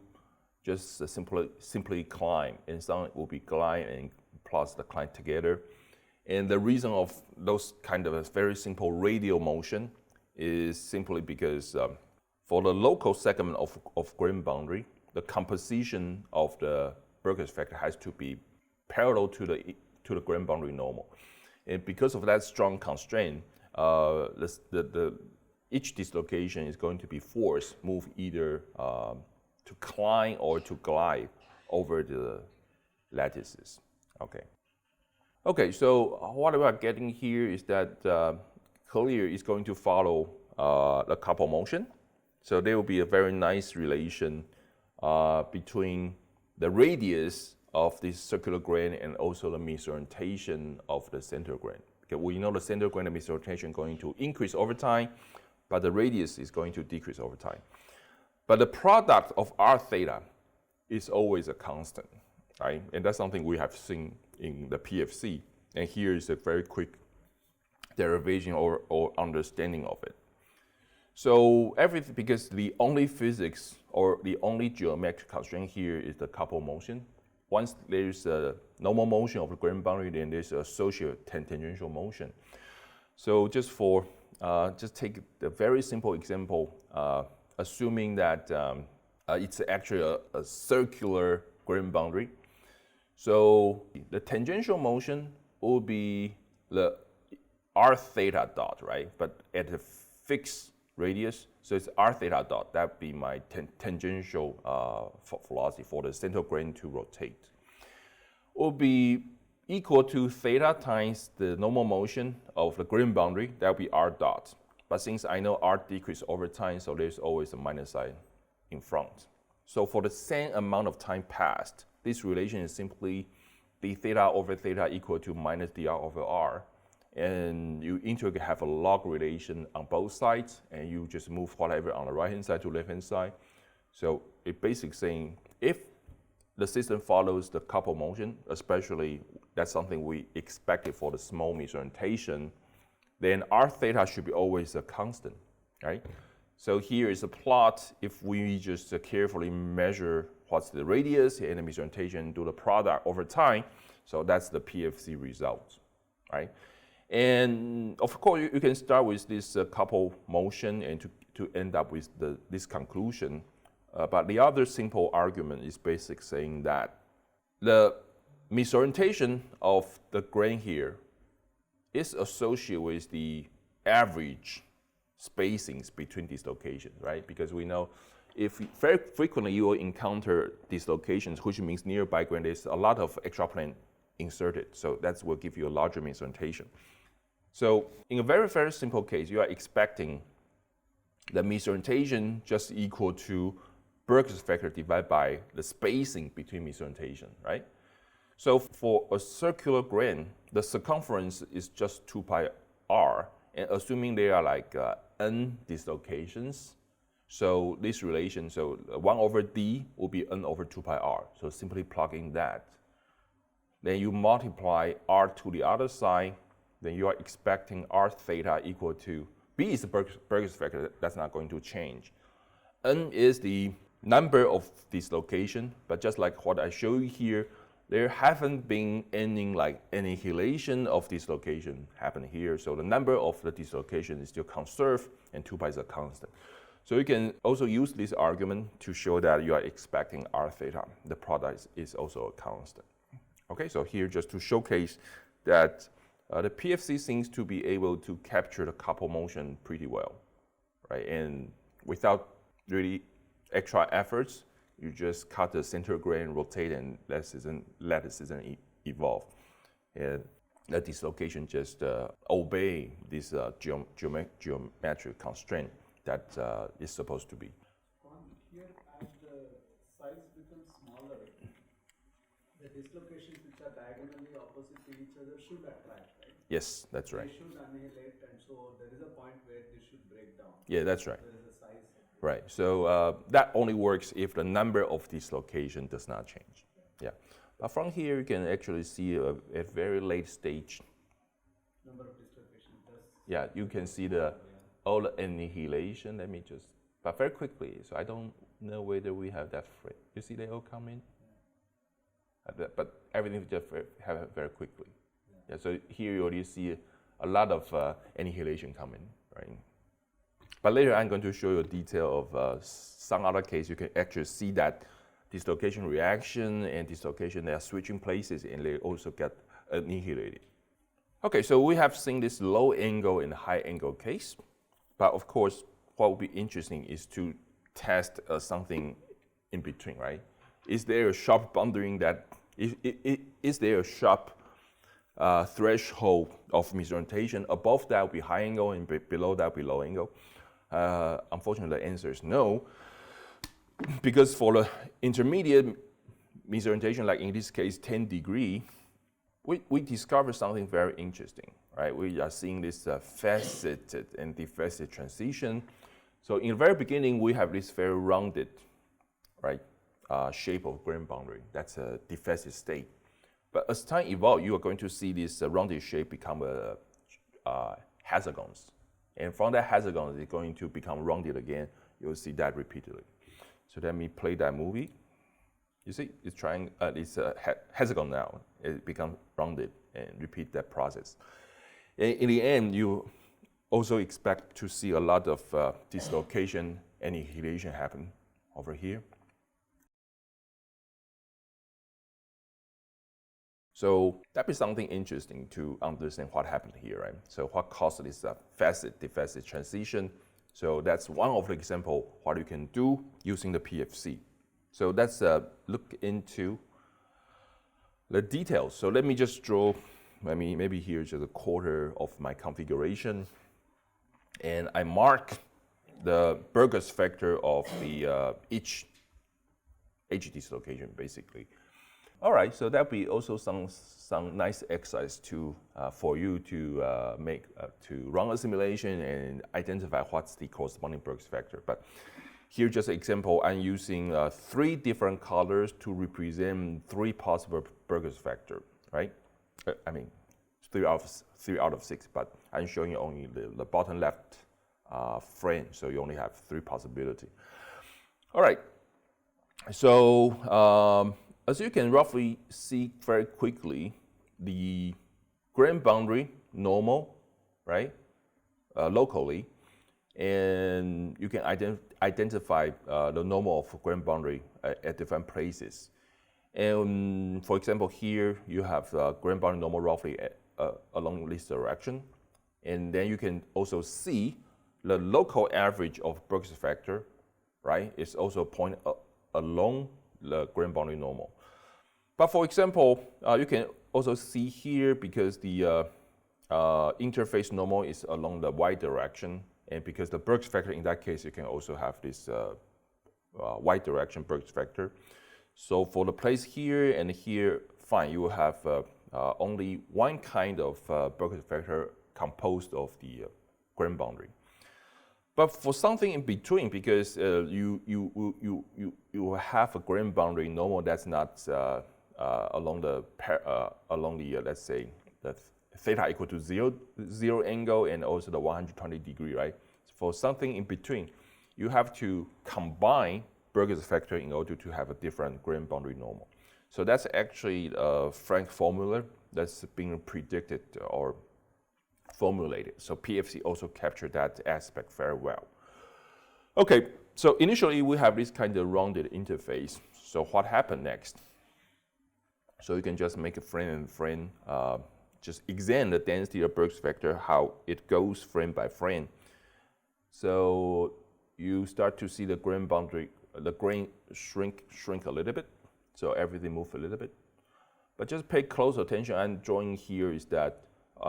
just simply climb, and some will be glide and plus the climb together. And the reason of those kind of a very simple radial motion is simply because for the local segment of grain boundary, the composition of the Burgers factor has to be parallel to the grain boundary normal. And because of that strong constraint, each dislocation is going to be forced move either to climb or to glide over the lattices. Okay, so what we are getting here is that clear is going to follow the couple motion. So there will be a very nice relation between the radius of this circular grain and also the misorientation of the center grain. Okay, we know the center grain and misorientation is going to increase over time, but the radius is going to decrease over time. But the product of R theta is always a constant, right? And that's something we have seen in the PFC. And here is a very quick derivation or understanding of it. So everything, because the only physics or the only geometric constraint here is the couple motion. Once there's a normal motion of the grain boundary, then there's associated tangential motion. So just take the very simple example, assuming that it's actually a circular grain boundary. So the tangential motion will be the R theta dot, right? But at a fixed radius, so it's R theta dot. That would be my tangential velocity for the center grain to rotate. Will be equal to theta times the normal motion of the grain boundary. That would be R dot. But since I know R decreases over time, so there's always a minus sign in front. So for the same amount of time passed, this relation is simply d theta over theta equal to minus dr over r. And you integrate have a log relation on both sides, and you just move whatever on the right-hand side to left-hand side. So it basically saying if the system follows the couple motion, especially that's something we expected for the small misorientation, then r theta should be always a constant, right? So here is a plot. If we just carefully measure what's the radius and the misorientation, do the product over time, so that's the PFC result, right? And of course, you can start with this couple motion and to end up with this conclusion. But the other simple argument is basically saying that the misorientation of the grain here is associated with the average spacings between dislocations, right? Because we know if very frequently you will encounter dislocations, which means nearby grain, there's a lot of extraplane inserted. So that will give you a larger misorientation. So in a very, very simple case, you are expecting the misorientation just equal to Berger's factor divided by the spacing between misorientation, right? So for a circular grain, the circumference is just 2 pi r, and assuming there are like n dislocations, so this relation, so 1 over d will be n over 2 pi r. So simply plug in that. Then you multiply r to the other side, then you are expecting r theta equal to, b is the Berger's factor, that's not going to change. N is the number of dislocation, but just like what I show you here, there haven't been any like annihilation of dislocation happen here. So the number of the dislocation is still conserved and 2 pi is a constant. So you can also use this argument to show that you are expecting r theta. The product is also a constant. Okay, so here just to showcase that the PFC seems to be able to capture the couple motion pretty well, right? And without really extra efforts, you just cut the center grain, rotate, and let the system evolve. And the dislocation just obey this geometric constraint that is supposed to be. Here, as the size becomes smaller, the dislocations which are diagonally opposite to each other should attract, right? Yes, that's right. They should annihilate, and so there is a point where they should break down. Yeah, that's right. There is a size. Right. So that only works if the number of dislocation does not change. Yeah. But from here, you can actually see a very late stage. Number of dislocations. Yeah, you can see all the annihilation. Let me just, but very quickly. So I don't know whether we have that frame. You see they all come in? Yeah. But everything just have very quickly. Yeah. So here you already see a lot of annihilation coming, right? But later I'm going to show you a detail of some other case. You can actually see that dislocation reaction and dislocation, they are switching places and they also get annihilated. Okay, so we have seen this low angle and high angle case. But of course, what would be interesting is to test something in between, right? Is there a sharp boundary that, is there a sharp threshold of misorientation? Above that will be high angle and below that will be low angle. Unfortunately, the answer is no, because for the intermediate misorientation, like in this case 10 degree, we discovered something very interesting, right? We are seeing this faceted and defaceted transition. So in the very beginning, we have this very rounded, right, shape of grain boundary. That's a defaced state. But as time evolves, you are going to see this rounded shape become hexagons. And from that hexagon, it's going to become rounded again. You'll see that repeatedly. So let me play that movie. You see, it's trying. It's a hexagon now. It becomes rounded and repeat that process. And in the end, you also expect to see a lot of dislocation, annihilation happen over here. So that is something interesting to understand what happened here, right? So what caused this facet-defacet transition? So that's one of the example what you can do using the PFC. So let's look into the details. So let me just draw, maybe here's just a quarter of my configuration. And I mark the Berger's factor of the each edge dislocation, basically. All right, so that'll be also some nice exercise to for you to make to run a simulation and identify what's the corresponding Brooks vector. But here, just an example, I'm using 3 different colors to represent 3 possible Brooks vector, right? I mean, 3 out of 6, but I'm showing you only the bottom left frame, so you only have 3 possibility. All right, so as you can roughly see very quickly, the grain boundary normal, right, locally, and you can identify the normal of grain boundary at different places. And for example, here you have grain boundary normal roughly along this direction, and then you can also see the local average of Brooks vector, right, is also point along the grain boundary normal. But for example, you can also see here because the interface normal is along the y direction, and because the Brooks vector in that case, you can also have this y direction Brooks vector. So for the place here and here, fine, you will have only one kind of Brooks vector composed of the grain boundary. But for something in between, because you have a grain boundary normal that's not along the let's say the theta equal to zero angle and also the 120 degree, right? For something in between, you have to combine Brooks vector in order to have a different grain boundary normal. So that's actually a Frank formula that's being predicted or formulated. So PFC also captured that aspect very well. Okay, so initially we have this kind of rounded interface. So what happened next? So you can just make a frame and frame, just examine the density of Brooks vector, how it goes frame by frame. So you start to see the grain boundary, the grain shrink a little bit. So everything moves a little bit. But just pay close attention. I'm drawing here is that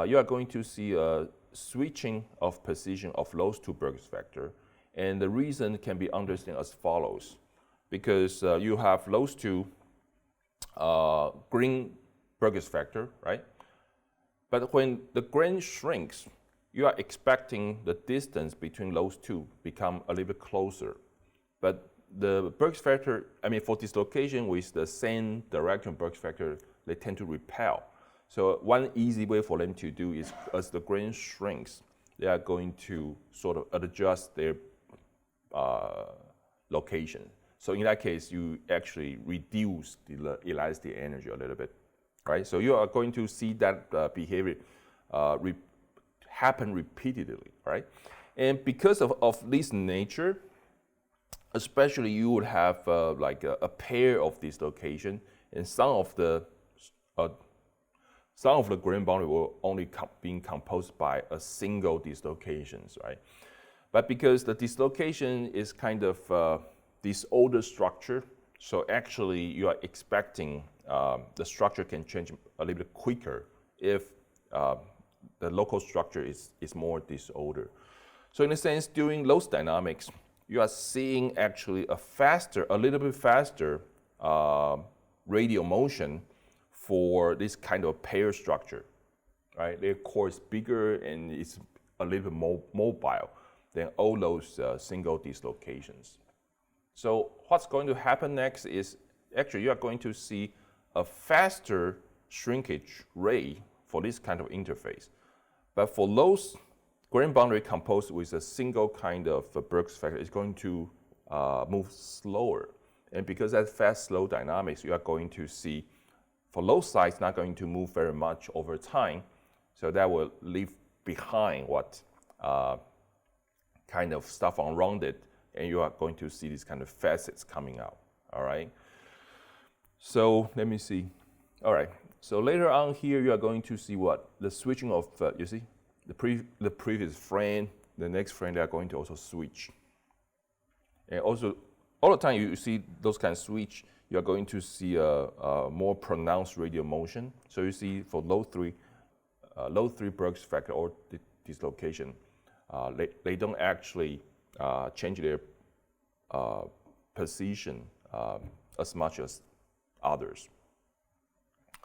you are going to see a switching of position of those 2 Brooks vector. And the reason can be understood as follows. Because you have those 2 green Brooks vector, right? But when the grain shrinks, you are expecting the distance between those 2 become a little bit closer. But the Brooks vector, I mean, for dislocation with the same direction Brooks vector, they tend to repel. So one easy way for them to do is, as the grain shrinks, they are going to sort of adjust their location. So in that case, you actually reduce the elastic energy a little bit, right? So you are going to see that behavior happen repeatedly, right? And because of this nature, especially you would have like a pair of dislocation, and some of the grain boundary will only being composed by a single dislocations, right? But because the dislocation is kind of disordered structure, so actually you are expecting the structure can change a little bit quicker if the local structure is more disordered. So in a sense, during load dynamics, you are seeing actually a little bit faster radial motion for this kind of pair structure, right? Their core is bigger and it's a little bit more mobile than all those single dislocations. So what's going to happen next is actually you are going to see a faster shrinkage rate for this kind of interface. But for those grain boundary composed with a single kind of Brooks vector, it's going to move slower. And because that's fast, slow dynamics, you are going to see for those sides not going to move very much over time. So that will leave behind what kind of stuff around it, and you are going to see these kind of facets coming out, all right? So let me see. All right, so later on here, you are going to see what? The switching of, you see, the previous frame, the next frame, they are going to also switch. And also, all the time you see those kind of switch, you are going to see a more pronounced radial motion. So you see for low three Brooks vector or dislocation, they don't actually change their position as much as others.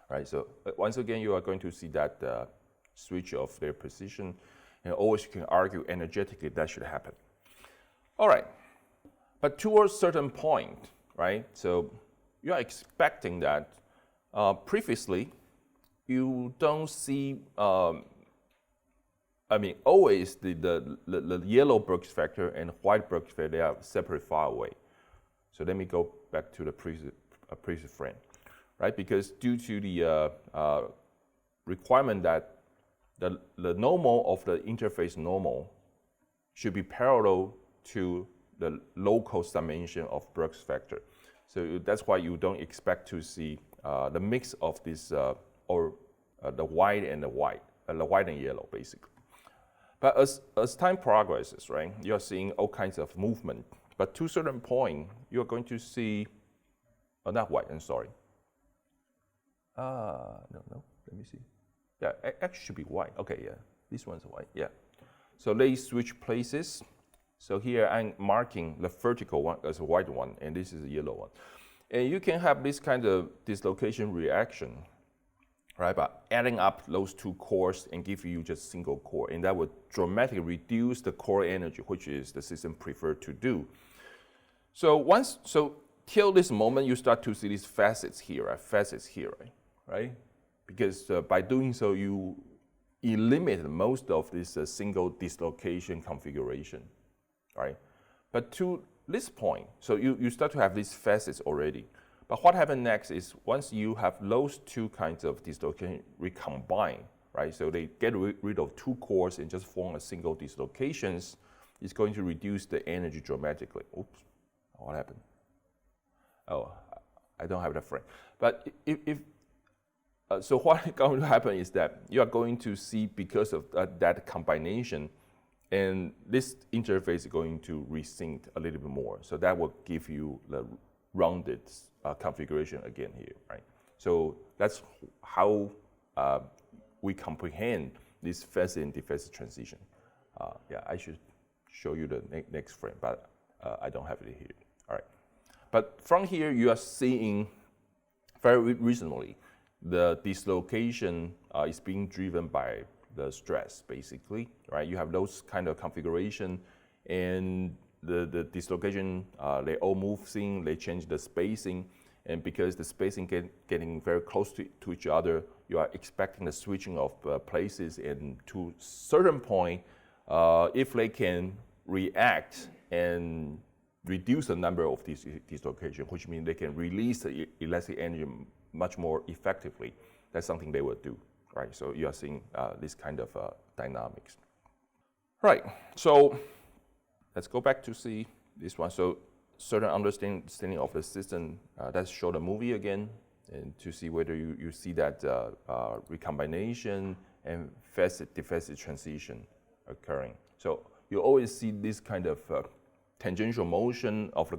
right? So once again, you are going to see that switch of their position, and always you can argue energetically that should happen. All right, but towards a certain point, right? So you are expecting that previously you don't see, always the yellow Brooks factor and white Brooks factor, they are separate far away. So let me go back to the previous frame, right? Because due to the requirement that the normal of the interface normal should be parallel to the local summation of Brooks factor. So that's why you don't expect to see the mix of this the white and the white and yellow basically. But as time progresses, right, you're seeing all kinds of movement. But to a certain point, you're going to see, not white, I'm sorry. No, let me see. Yeah, actually should be white. Okay, yeah, this one's white, yeah. So they switch places. So here I'm marking the vertical one as a white one, and this is a yellow one. And you can have this kind of dislocation reaction, right, by adding up those two cores and give you just single core, and that would dramatically reduce the core energy, which is the system preferred to do. So till this moment, you start to see these facets here, right? Because by doing so, you eliminate most of this single dislocation configuration, right? But to this point, so you start to have these facets already. But what happens next is once you have those two kinds of dislocation recombine, right? So they get rid of two cores and just form a single dislocations, it's going to reduce the energy dramatically. Oops, what happened? Oh, I don't have that frame. But so what is going to happen is that you are going to see, because of that combination, and this interface is going to resync a little bit more. So that will give you the rounded configuration again here, right? So that's how we comprehend this facet and defacet transition. Yeah, I should show you the next frame, but I don't have it here. All right. But from here, you are seeing very reasonably the dislocation is being driven by the stress, basically, right? You have those kind of configuration, and the dislocation, they all move in, they change the spacing, and because the spacing getting very close to each other, you are expecting the switching of places, and to certain point, if they can react and reduce the number of these dislocation, which means they can release the elastic energy much more effectively, that's something they will do, right? So you are seeing this kind of dynamics. Right, so let's go back to see this one. So certain understanding of the system, let's show the movie again, and to see whether you see that recombination and facet-defacet transition occurring. So you always see this kind of tangential motion of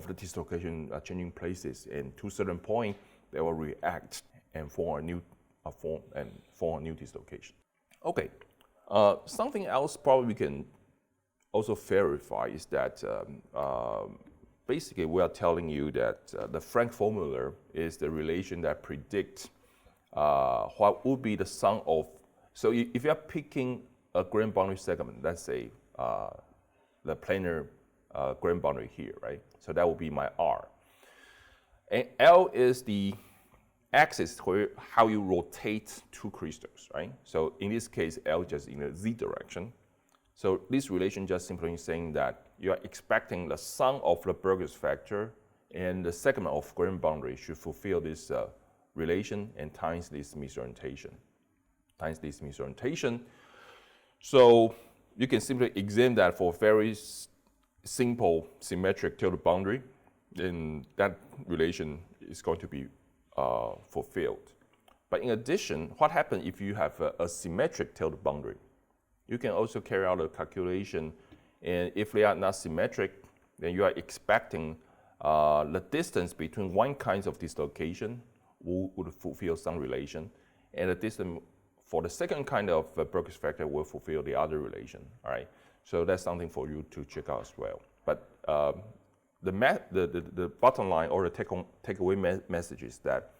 the dislocation changing places, and to a certain point, they will react and form a new dislocation. Okay, something else probably we can also verify is that basically we are telling you that the Frank formula is the relation that predicts what would be the sum of. So if you are picking a grand boundary segment, let's say the planar grand boundary here, right? So that will be my R. And L is the axis where how you rotate two crystals, right? So in this case, L just in the Z direction. So this relation just simply saying that you are expecting the sum of the Burgers factor and the segment of grand boundary should fulfill this relation and times this misorientation. So you can simply examine that for very simple symmetric tilted boundary, then that relation is going to be fulfilled. But in addition, what happens if you have a symmetric tilted boundary? You can also carry out a calculation, and if they are not symmetric, then you are expecting the distance between one kind of dislocation would fulfill some relation, and the distance for the second kind of Burgers factor will fulfill the other relation. All right, so that's something for you to check out as well. But the bottom line or the takeaway message is that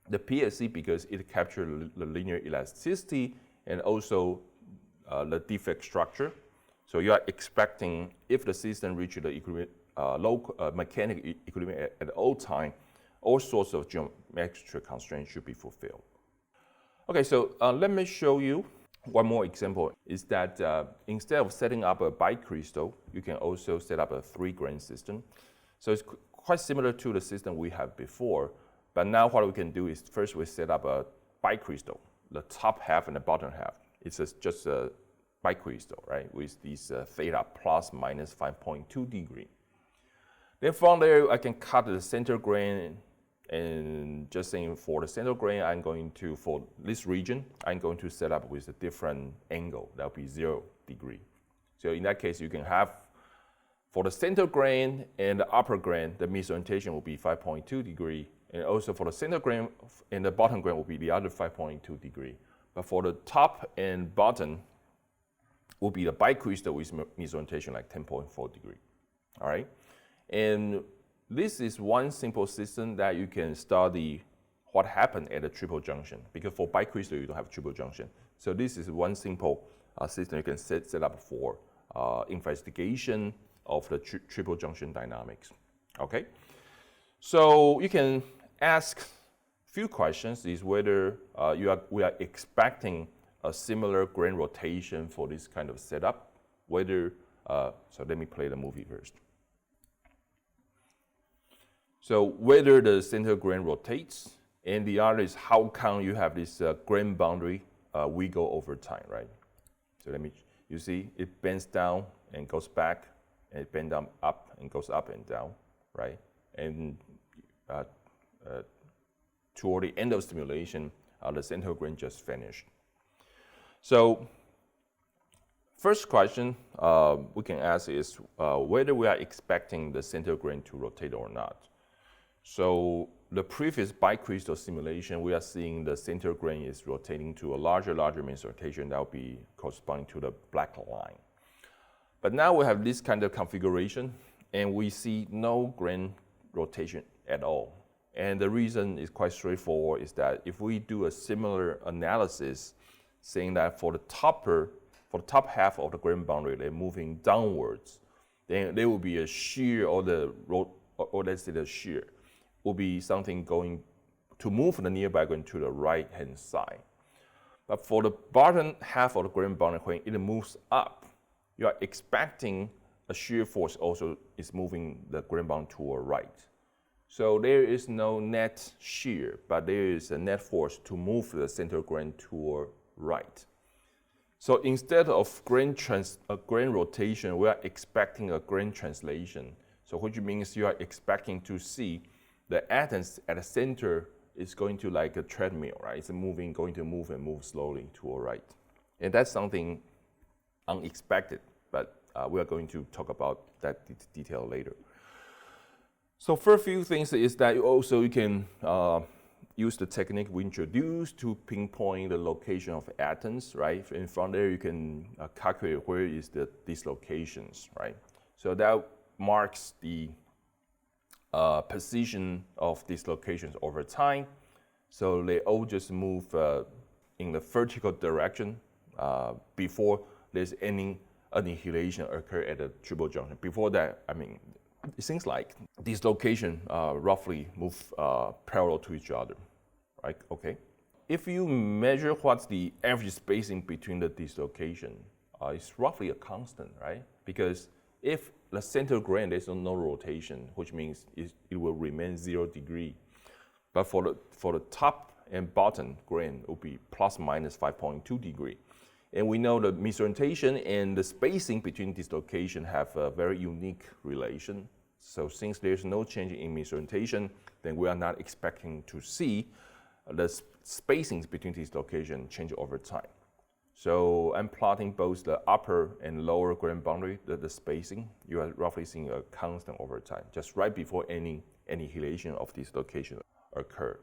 The PSC, because it captures the linear elasticity and also the defect structure. So you are expecting if the system reaches the mechanical equilibrium at all time, all sorts of geometric constraints should be fulfilled. Okay, so let me show you one more example. Is that instead of setting up a bicrystal, you can also set up a 3-grain system. So it's quite similar to the system we had before, but now what we can do is first we set up a bicrystal, the top half and the bottom half. It's just a bicrystal, right, with these theta plus minus 5.2 degree. Then from there, I can cut the center grain, and just saying for the center grain, I'm going to, for this region, I'm going to set up with a different angle. That will be 0 degree. So in that case, you can have, for the center grain and the upper grain, the misorientation will be 5.2 degree. And also for the center grain and the bottom grain will be the other 5.2 degree. But for the top and bottom, will be the bicrystal with misorientation like 10.4 degree. All right? And this is one simple system that you can study what happened at a triple junction, because for bicrystal you don't have triple junction. So this is one simple system you can set up for investigation of the triple junction dynamics. Okay, so you can ask few questions: is whether we are expecting a similar grain rotation for this kind of setup. Whether so let me play the movie first. So whether the center grain rotates, and the other is how come you have this grain boundary wiggle over time, right? So you see it bends down and goes back, and it bends down up and goes up and down, right? And toward the end of simulation, the center grain just finished. So first question we can ask is whether we are expecting the center grain to rotate or not. So the previous bicrystal simulation, we are seeing the center grain is rotating to a larger misorientation that will be corresponding to the black line. But now we have this kind of configuration, and we see no grain rotation at all. And the reason is quite straightforward, is that if we do a similar analysis, saying that for the top half of the grain boundary, they're moving downwards, then there will be a shear, or let's say the shear will be something going to move the nearby grain to the right-hand side. But for the bottom half of the grain boundary, when it moves up, you are expecting a shear force also is moving the grain boundary toward right. So there is no net shear, but there is a net force to move the center grain toward right. So instead of grain rotation, we are expecting a grain translation. So which means you are expecting to see the atoms at the center is going to like a treadmill, right? It's going to move and move slowly toward right. And that's something unexpected, but we are going to talk about that detail later. So first few things is that you can use the technique we introduced to pinpoint the location of atoms, right? And from there you can calculate where is the dislocations, right? So that marks the position of dislocations over time. So they all just move in the vertical direction before there's any annihilation occur at the triple junction. Before that, I mean, it seems like dislocation roughly move parallel to each other, right? Okay. If you measure what's the average spacing between the dislocation, it's roughly a constant, right? Because if the center grain, there's no rotation, which means it will remain 0 degree. But for the top and bottom grain, it will be plus minus 5.2 degree. And we know the misorientation and the spacing between dislocation have a very unique relation. So since there's no change in misorientation, then we are not expecting to see the spacings between dislocation change over time. So I'm plotting both the upper and lower grain boundary, the spacing. You are roughly seeing a constant over time, just right before any annihilation of dislocation occur.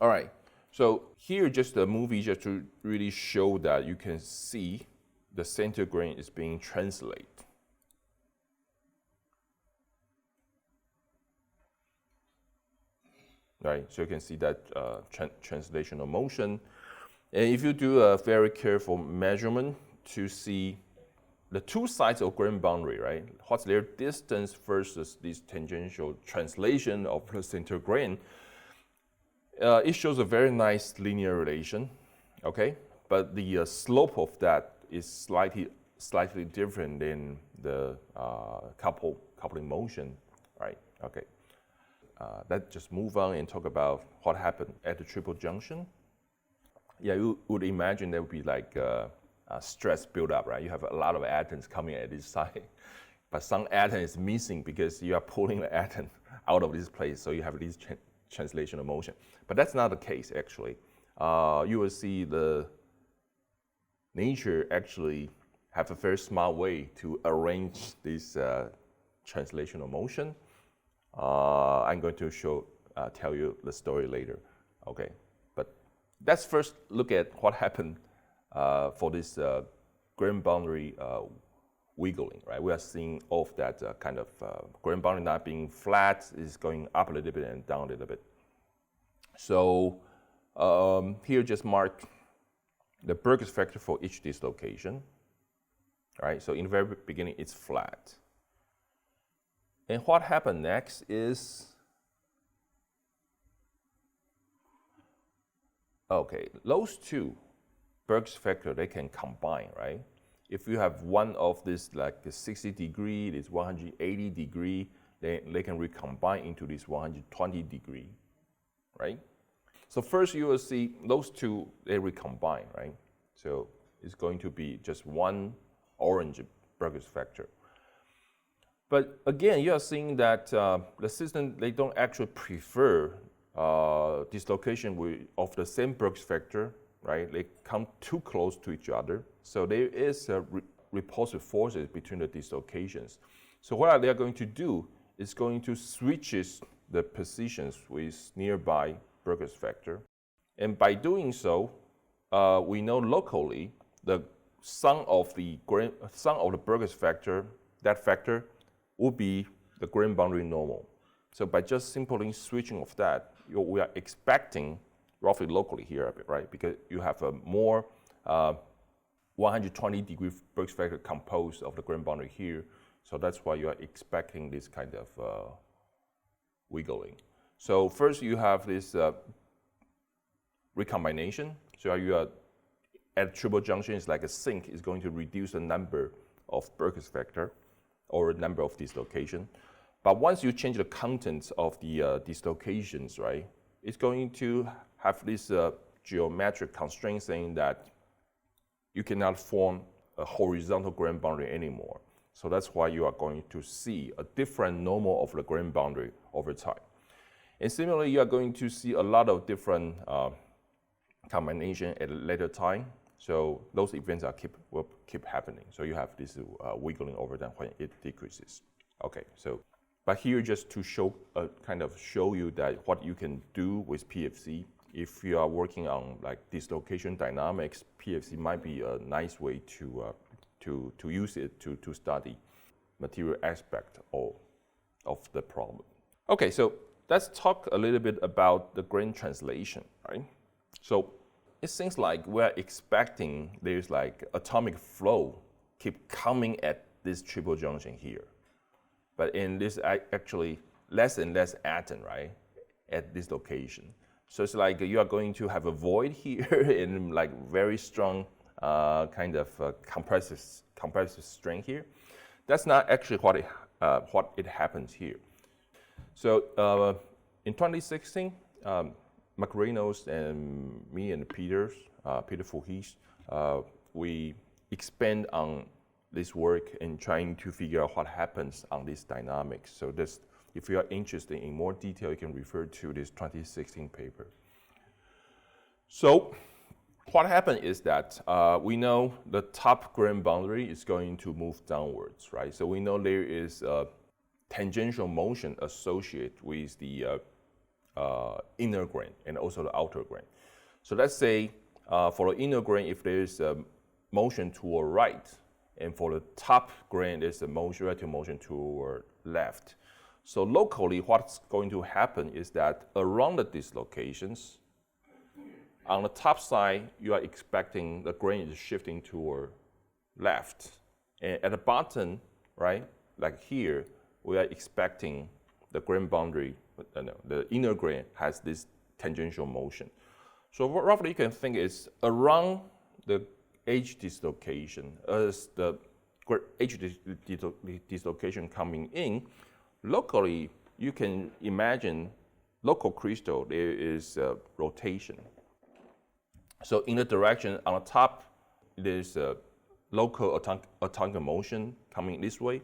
All right, so here just a movie just to really show that you can see the center grain is being translated. right? So you can see that translational motion. And if you do a very careful measurement to see the two sides of grain boundary, right? What's their distance versus this tangential translation of the center grain? It shows a very nice linear relation, okay? But the slope of that is slightly different than the coupling motion, right? Okay. Let's just move on and talk about what happened at the triple junction. Yeah, you would imagine there would be like stress buildup, right? You have a lot of atoms coming at this side, but some atom is missing because you are pulling the atom out of this place, so you have this translational motion. But that's not the case, actually. You will see the nature actually have a very smart way to arrange this translational motion. I'm going to tell you the story later, okay? But let's first look at what happened for this grain boundary wiggling, right? We are seeing of that kind of grain boundary not being flat, is going up a little bit and down a little bit. So here just mark the Burgers factor for each dislocation, right? So in the very beginning, it's flat. And what happened next is, okay, those two Burgers factor, they can combine, right? If you have one of this like 60 degree, this 180 degree, then they can recombine into this 120 degree, right? So first you will see those two, they recombine, right? So it's going to be just one orange Burgers factor. But again, you are seeing that the system, they don't actually prefer dislocation of the same Burgers factor, right? They come too close to each other. So there is repulsive forces between the dislocations. So what they are going to do is going to switch the positions with nearby Burgers factor. And by doing so, we know locally the sum of the Burgers factor, that factor, would be the grain boundary normal. So by just simply switching of that, we are expecting roughly locally here, right? Because you have a more 120 degree Burgers factor composed of the grain boundary here. So that's why you are expecting this kind of wiggling. So first you have this recombination. So you are at triple junction, it's like a sink, is going to reduce the number of Burgers factor or number of dislocation. But once you change the contents of the dislocations, right, it's going to have this geometric constraint saying that you cannot form a horizontal grain boundary anymore. So that's why you are going to see a different normal of the grain boundary over time. And similarly, you are going to see a lot of different combination at a later time. So those events will keep happening. So you have this wiggling over time when it decreases. Okay, so but here just to show you that what you can do with PFC. If you are working on like dislocation dynamics, PFC might be a nice way to use it to study material aspect of the problem. Okay, so let's talk a little bit about the grain translation, right? So it seems like we're expecting there's like atomic flow keep coming at this triple junction here. But in this actually less and less atom, right, at this location. So it's like you are going to have a void here and like very strong kind of compressive strength here. That's not actually what it happens here. So in 2016, McReynolds and me and Peter Voorhees, we expand on this work and trying to figure out what happens on this dynamics. So this, if you are interested in more detail, you can refer to this 2016 paper. So what happened is that we know the top grain boundary is going to move downwards, right? So we know there is a tangential motion associated with the inner grain and also the outer grain. So let's say for the inner grain, if there's a motion toward right, and for the top grain, there's a relative motion toward left. So locally, what's going to happen is that around the dislocations, on the top side, you are expecting the grain is shifting toward left. And at the bottom, right, like here, we are expecting the grain boundary, the inner grain has this tangential motion. So roughly you can think it's around the edge dislocation, as the edge dislocation coming in, locally you can imagine local crystal, there is a rotation. So in the direction on the top, there's a local atomic motion coming this way,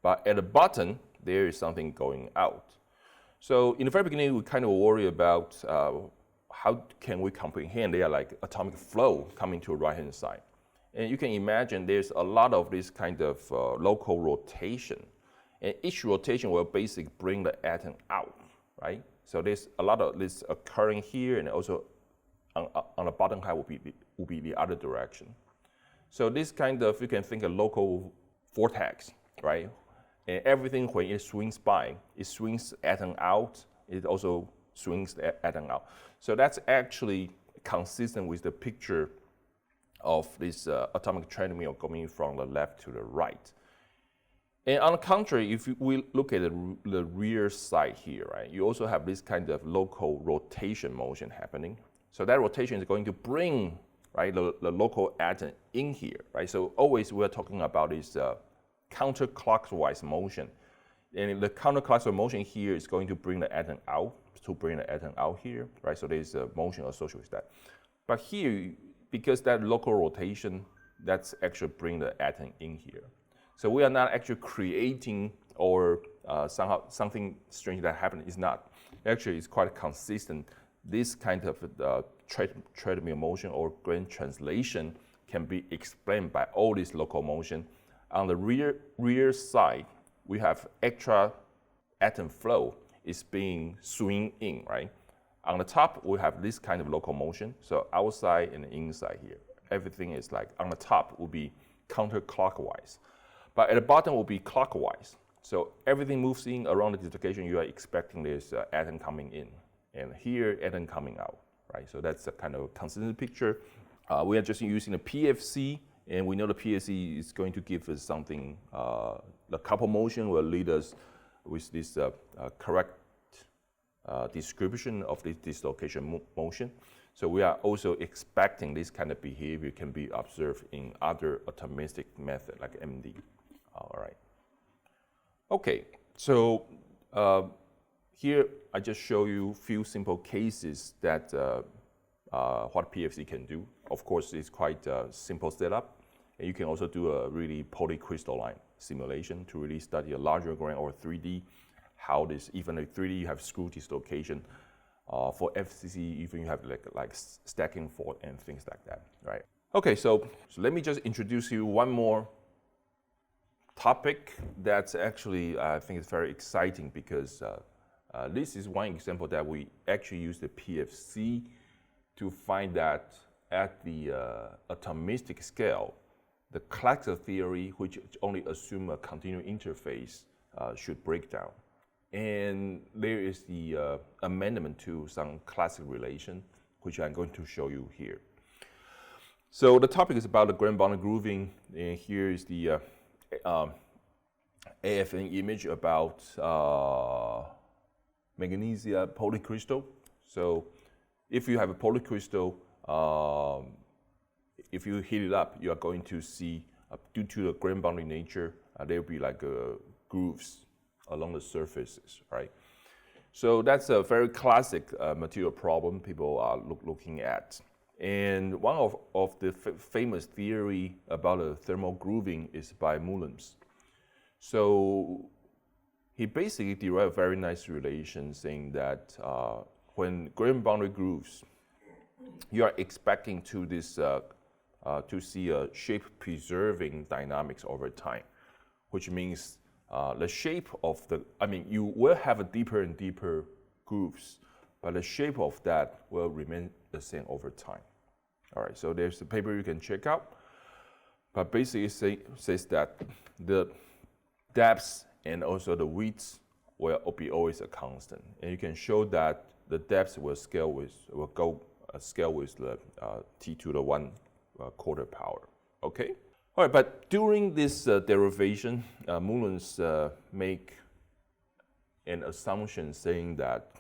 but at the bottom, there is something going out. So in the very beginning, we kind of worry about how can we comprehend they are like atomic flow coming to the right-hand side. And you can imagine there's a lot of this kind of local rotation. And each rotation will basically bring the atom out, right? So there's a lot of this occurring here, and also on the bottom half will be the other direction. So this kind of, you can think a local vortex, right? And everything when it swings by, it swings atom out, it also swings the atom out. So that's actually consistent with the picture of this atomic treadmill going from the left to the right. And on the contrary, if we look at the rear side here, right, you also have this kind of local rotation motion happening. So that rotation is going to bring, right, the local atom in here, right? So always we're talking about this counterclockwise motion. And the counterclockwise motion here is going to bring the atom out, here, right? So there's a motion associated with that. But here, because that local rotation, that's actually bring the atom in here. So we are not actually creating or somehow something strange that happened. It's not. Actually, it's quite consistent. This kind of treadmill motion or grain translation can be explained by all this local motion. On the rear side, we have extra atom flow is being swing in, right? On the top, we have this kind of local motion. So outside and inside here, everything is like on the top will be counterclockwise. But at the bottom will be clockwise. So everything moves in around the dislocation, you are expecting this atom coming in. And here, atom coming out, right? So that's a kind of consistent picture. We are just using the PFC, and we know the PFC is going to give us something, the couple motion will lead us with this correct description of this dislocation motion. So we are also expecting this kind of behavior can be observed in other atomistic method like MD. All right. Okay, so here I just show you a few simple cases that what PFC can do. Of course, it's quite a simple setup. And you can also do a really polycrystalline simulation to really study a larger grain or 3D, how this, even in 3D you have screw dislocation. For FCC, even you have like stacking fault and things like that, right? Okay, so let me just introduce you one more topic that's actually, I think is very exciting because this is one example that we actually use the PFC to find that at the atomistic scale, the classical theory, which only assume a continuous interface, should break down. And there is the amendment to some classical relation, which I'm going to show you here. So the topic is about the grain boundary grooving, and here is the AFN image about magnesia polycrystal. So if you have a polycrystal, if you heat it up, you are going to see, due to the grain boundary nature, there will be like grooves along the surfaces, right? So that's a very classic material problem people are looking at. And one of the famous theory about thermal grooving is by Mullins. So he basically derived a very nice relation saying that when grain boundary grooves, you are expecting to this to see a shape preserving dynamics over time, which means the shape of the, you will have a deeper and deeper grooves, but the shape of that will remain the same over time. All right, so there's a paper you can check out, but basically says that the depths and also the widths will be always a constant, and you can show that the depth will scale with the t to the 1/4 power. Okay. All right, but during this derivation, Mullins make an assumption saying that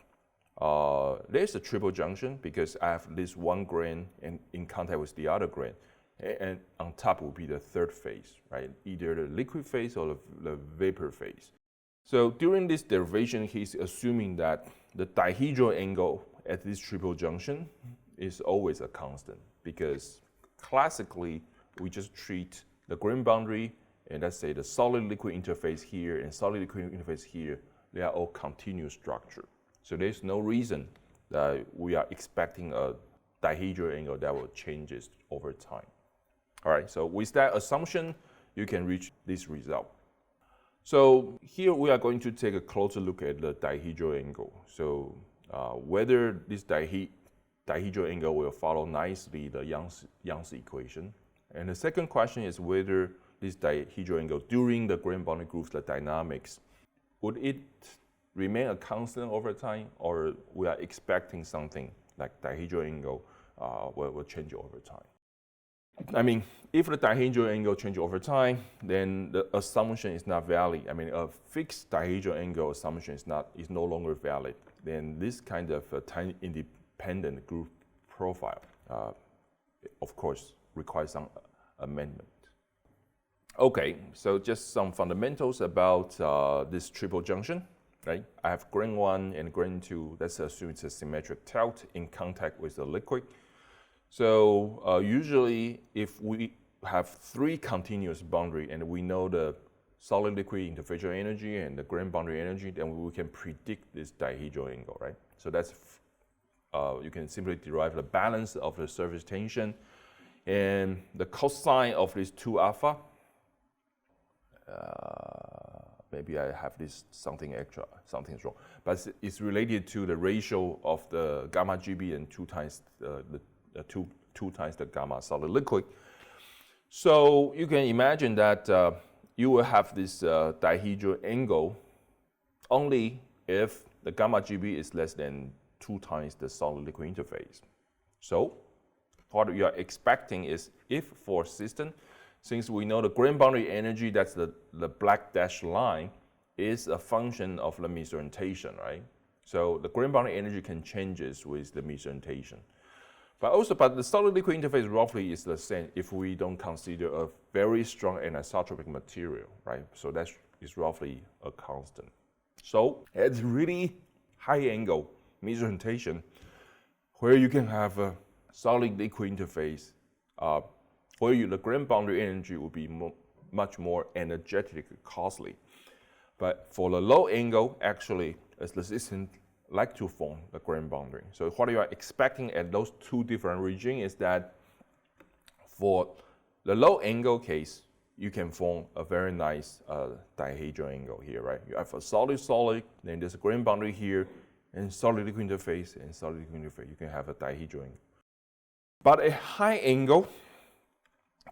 there's a triple junction because I have this one grain in contact with the other grain, and on top will be the third phase, right? Either the liquid phase or the vapor phase. So during this derivation, he's assuming that the dihedral angle at this triple junction is always a constant because classically we just treat the grain boundary and let's say the solid liquid interface here and solid liquid interface here, they are all continuous structure. So there's no reason that we are expecting a dihedral angle that will change over time. All right, so with that assumption, you can reach this result. So here we are going to take a closer look at the dihedral angle. So whether this dihedral angle will follow nicely the Young's equation. And the second question is whether this dihedral angle during the grain boundary grooves, the dynamics, would it remain a constant over time, or we are expecting something like dihedral angle will change over time? I mean, if the dihedral angle changes over time, then the assumption is not valid. I mean, a fixed dihedral angle assumption is no longer valid. Then this kind of time independent groove profile, of course, requires some amendment. Okay, so just some fundamentals about this triple junction, right? I have grain 1 and grain 2. Let's assume it's a symmetric tilt in contact with the liquid. So usually if we have 3 continuous boundary and we know the solid liquid interfacial energy and the grain boundary energy, then we can predict this dihedral angle, right? So that's, you can simply derive the balance of the surface tension and the cosine of this 2 alpha. Maybe I have this something extra, something's wrong, but it's related to the ratio of the gamma GB and 2 times two times the gamma solid liquid. So you can imagine that you will have this dihedral angle only if the gamma GB is less than 2 times the solid liquid interface. So what we are expecting is if for a system, since we know the grain boundary energy, that's the black dashed line, is a function of the misorientation, right? So the grain boundary energy can change with the misorientation. But the solid liquid interface roughly is the same if we don't consider a very strong anisotropic material, right? So that is roughly a constant. So at really high angle misorientation, where you can have a solid liquid interface, where the grain boundary energy will be much more energetically costly. But for the low angle, actually, as the system like to form the grain boundary. So what you are expecting at those 2 different regions is that for the low angle case, you can form a very nice dihedral angle here, right? You have a solid, then there's a grain boundary here, and solid liquid interface, and solid liquid interface. You can have a dihedral angle. But a high angle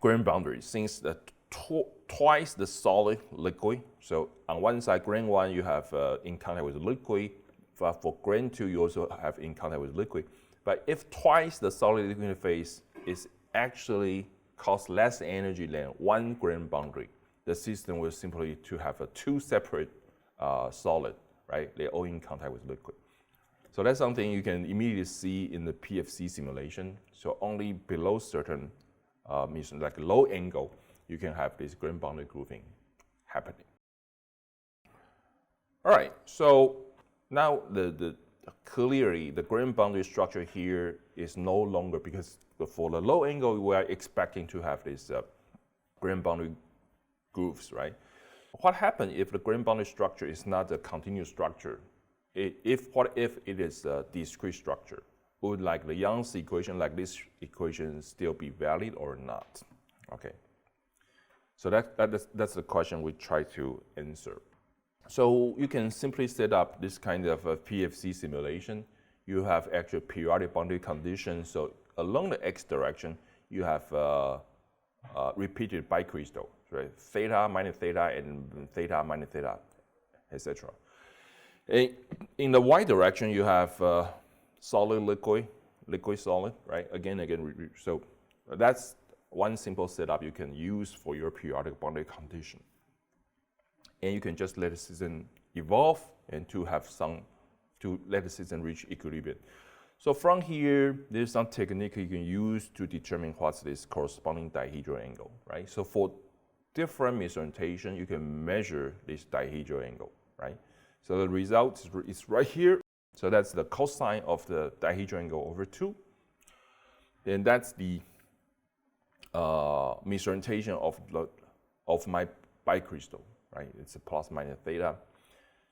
grain boundary, since twice the solid liquid, so on one side, grain 1, you have in contact with the liquid, but for grain 2, you also have in contact with liquid. But if twice the solid liquid interface is actually cost less energy than 1 grain boundary, the system will simply to have 2 separate solid, right? They're all in contact with liquid. So that's something you can immediately see in the PFC simulation. So only below certain mission, like low angle, you can have this grain boundary grooving happening. All right, so now clearly the grain boundary structure here is no longer, because for the low angle we are expecting to have this grain boundary grooves, right? What happens if the grain boundary structure is not a continuous structure? What if it is a discrete structure? Would like the Young's equation, like this equation, still be valid or not? Okay. So that's the question we try to answer. So you can simply set up this kind of a PFC simulation. You have actual periodic boundary conditions. So along the x direction, you have repeated bicrystal, right? Theta minus theta and theta minus theta, etc. In the y direction, you have solid, liquid, liquid, solid, right? Again, so that's one simple setup you can use for your periodic boundary condition. And you can just let the system evolve and to let the system reach equilibrium. So from here, there's some technique you can use to determine what's this corresponding dihedral angle, right? So for different misorientation, you can measure this dihedral angle, right? So the result is right here. So that's the cosine of the dihedral angle over 2. Then that's the misorientation of my bicrystal, right? It's a plus minus theta.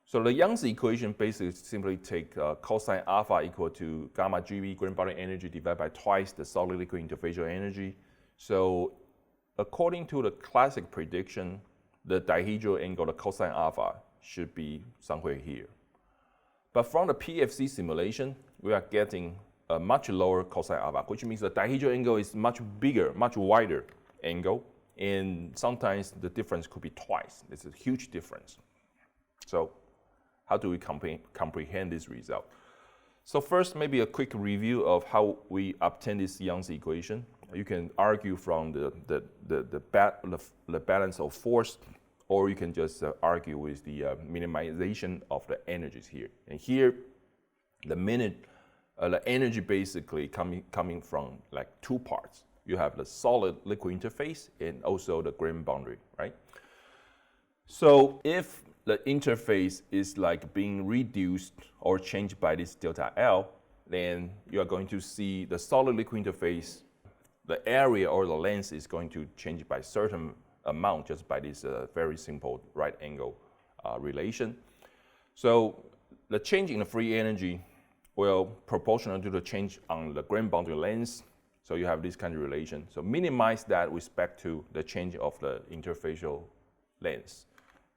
So the Young's equation basically simply take cosine alpha equal to gamma GV grain boundary energy divided by twice the solid liquid interfacial energy. So according to the classic prediction, the dihedral angle, the cosine alpha, should be somewhere here. But from the PFC simulation, we are getting a much lower cosine alpha, which means the dihedral angle is much bigger, much wider angle, and sometimes the difference could be twice. It's a huge difference. So how do we comprehend this result? So first, maybe a quick review of how we obtain this Young's equation. You can argue from the balance of force, or you can just argue with the minimization of the energies here. And here, the energy basically coming from like two parts. You have the solid liquid interface and also the grain boundary, right? So if the interface is like being reduced or changed by this delta L, then you are going to see the solid liquid interface, the area or the length is going to change by certain amount just by this very simple right angle relation. So the change in the free energy will proportional to the change on the grain boundary length. So you have this kind of relation. So minimize that with respect to the change of the interfacial length.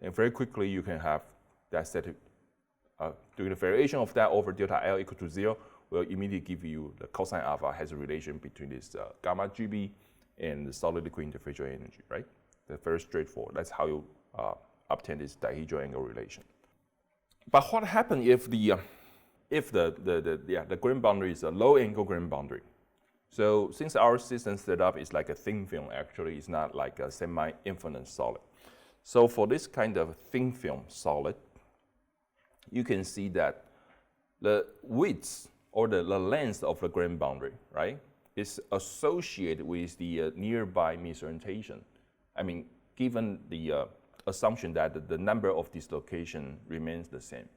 And very quickly you can have that set doing the variation of that over delta L equal to 0 will immediately give you the cosine alpha has a relation between this gamma GB and the solid liquid interfacial energy, right? That's very straightforward. That's how you obtain this dihedral angle relation. But what happens if the grain boundary is a low angle grain boundary? So since our system setup is like a thin film, actually it's not like a semi-infinite solid. So for this kind of thin film solid, you can see that the width or the length of the grain boundary, right, is associated with the nearby misorientation. I mean, given the assumption that the number of dislocation remains the same.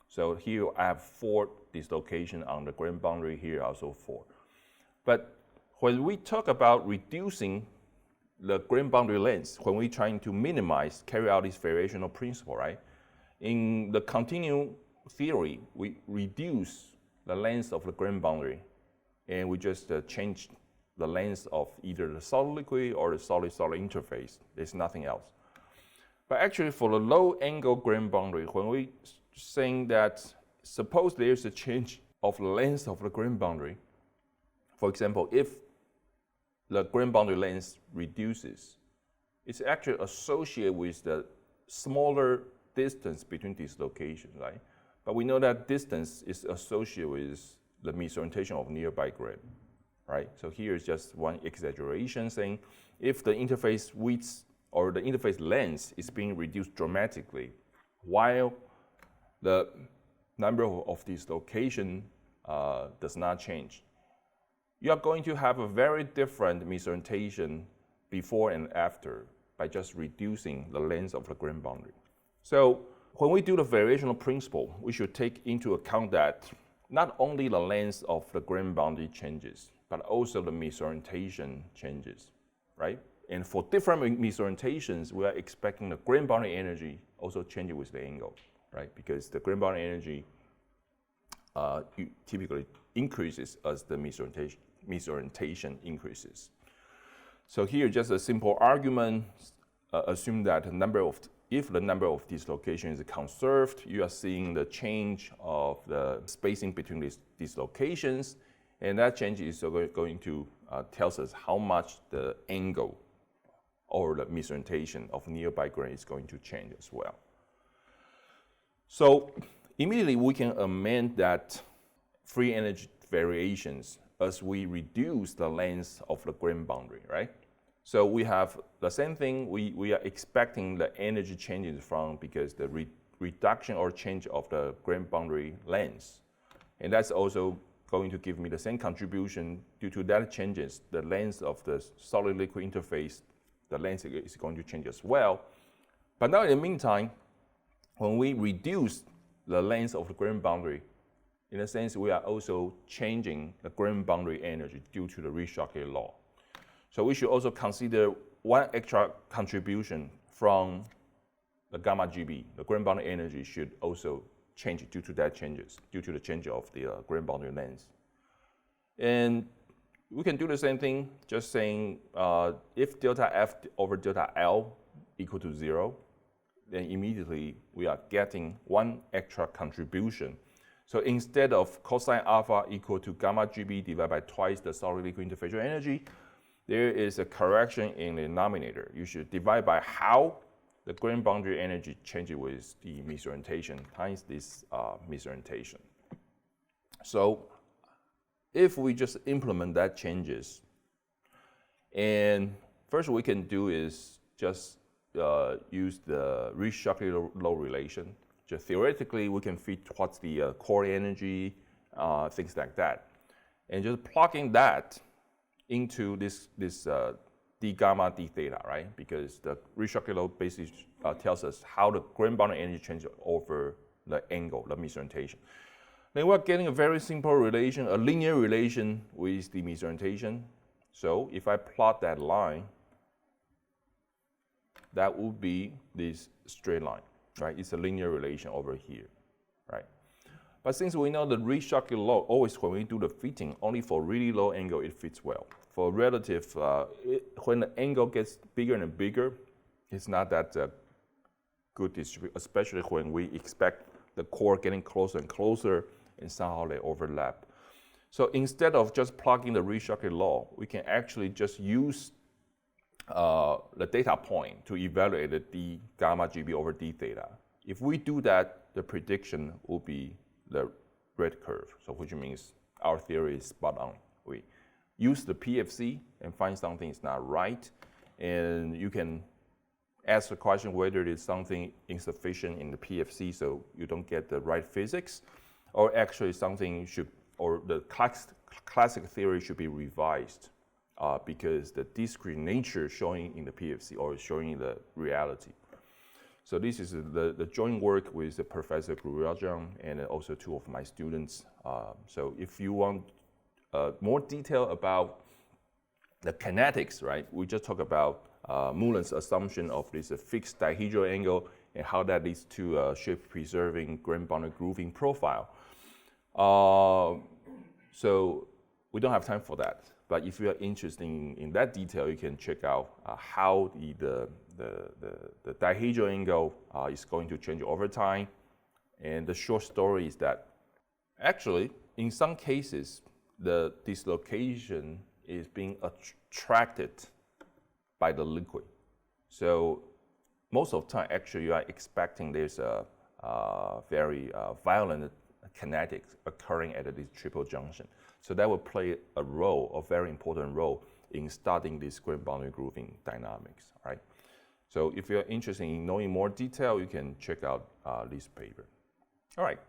So here I have 4 dislocation on the grain boundary, here also 4. But when we talk about reducing the grain boundary length, when we're trying to carry out this variational principle, right? In the continuum theory, we reduce the length of the grain boundary, and we just change the length of either the solid liquid or the solid-solid interface. There's nothing else. But actually, for the low angle grain boundary, when we saying that suppose there's a change of the length of the grain boundary, for example, if the grain boundary length reduces, it's actually associated with the smaller distance between dislocations, right? But we know that distance is associated with the misorientation of nearby grain, right? So here is just one exaggeration saying if the interface width or the interface length is being reduced dramatically while the number of dislocation does not change, you are going to have a very different misorientation before and after by just reducing the length of the grain boundary. So when we do the variational principle, we should take into account that not only the length of the grain boundary changes, but also the misorientation changes, right? And for different misorientations, we are expecting the grain boundary energy also changes with the angle, right? Because the grain boundary energy typically increases as the misorientation increases. So here, just a simple argument, assume that if the number of dislocations is conserved, you are seeing the change of the spacing between these dislocations, and that change is going to tell us how much the angle or the misorientation of nearby grain is going to change as well. So immediately we can amend that free energy variations as we reduce the length of the grain boundary, right? So we have the same thing, we are expecting the energy changes from because the reduction or change of the grain boundary length. And that's also going to give me the same contribution due to that changes, the length of the solid liquid interface, the length is going to change as well. But now in the meantime, when we reduce the length of the grain boundary, in a sense, we are also changing the grain boundary energy due to the Ricochet law. So we should also consider one extra contribution from the gamma GB. The grain boundary energy should also change due to that changes, due to the change of the grain boundary length. And we can do the same thing, just saying if delta F over delta L equal to 0, then immediately we are getting one extra contribution. So instead of cosine alpha equal to gamma GB divided by twice the solid liquid interfacial energy, there is a correction in the denominator. You should divide by how the grain boundary energy changes with the misorientation times this misorientation. So if we just implement that changes, and first we can do is just use the Ricochet law relation. Just theoretically, we can fit what's the core energy, things like that. And just plugging that into this d gamma d theta, right? Because the Ricochet law basically tells us how the grain boundary energy changes over the angle, the misorientation. Then we're getting a very simple relation, a linear relation with the misorientation. So if I plot that line, that would be this straight line, right? It's a linear relation over here, right? But since we know the Ricochet law, always when we do the fitting, only for really low angle, it fits well. For relative, when the angle gets bigger and bigger, it's not that good distribution, especially when we expect the core getting closer and closer, and somehow they overlap. So instead of just plugging the Ricochet law, we can actually just use the data point to evaluate the d gamma GB over d theta. If we do that, the prediction will be the red curve, so which means our theory is spot on. We use the PFC and find something is not right, and you can ask the question whether it is something insufficient in the PFC so you don't get the right physics, or actually something should, or the classic theory should be revised because the discrete nature showing in the PFC or showing in the reality. So this is the joint work with the Professor Gururajan and also two of my students. So if you want more detail about the kinetics, right? We just talked about Mullen's assumption of this fixed dihedral angle and how that leads to a shape-preserving grain boundary grooving profile. So we don't have time for that. But if you are interested in that detail, you can check out how the dihedral angle is going to change over time. And the short story is that actually, in some cases, the dislocation is being attracted by the liquid. So most of the time, actually, you are expecting there's a very violent kinetics occurring at this triple junction. So that will play a role, a very important role in studying this grain boundary grooving dynamics, right? So if you're interested in knowing more detail, you can check out this paper. All right.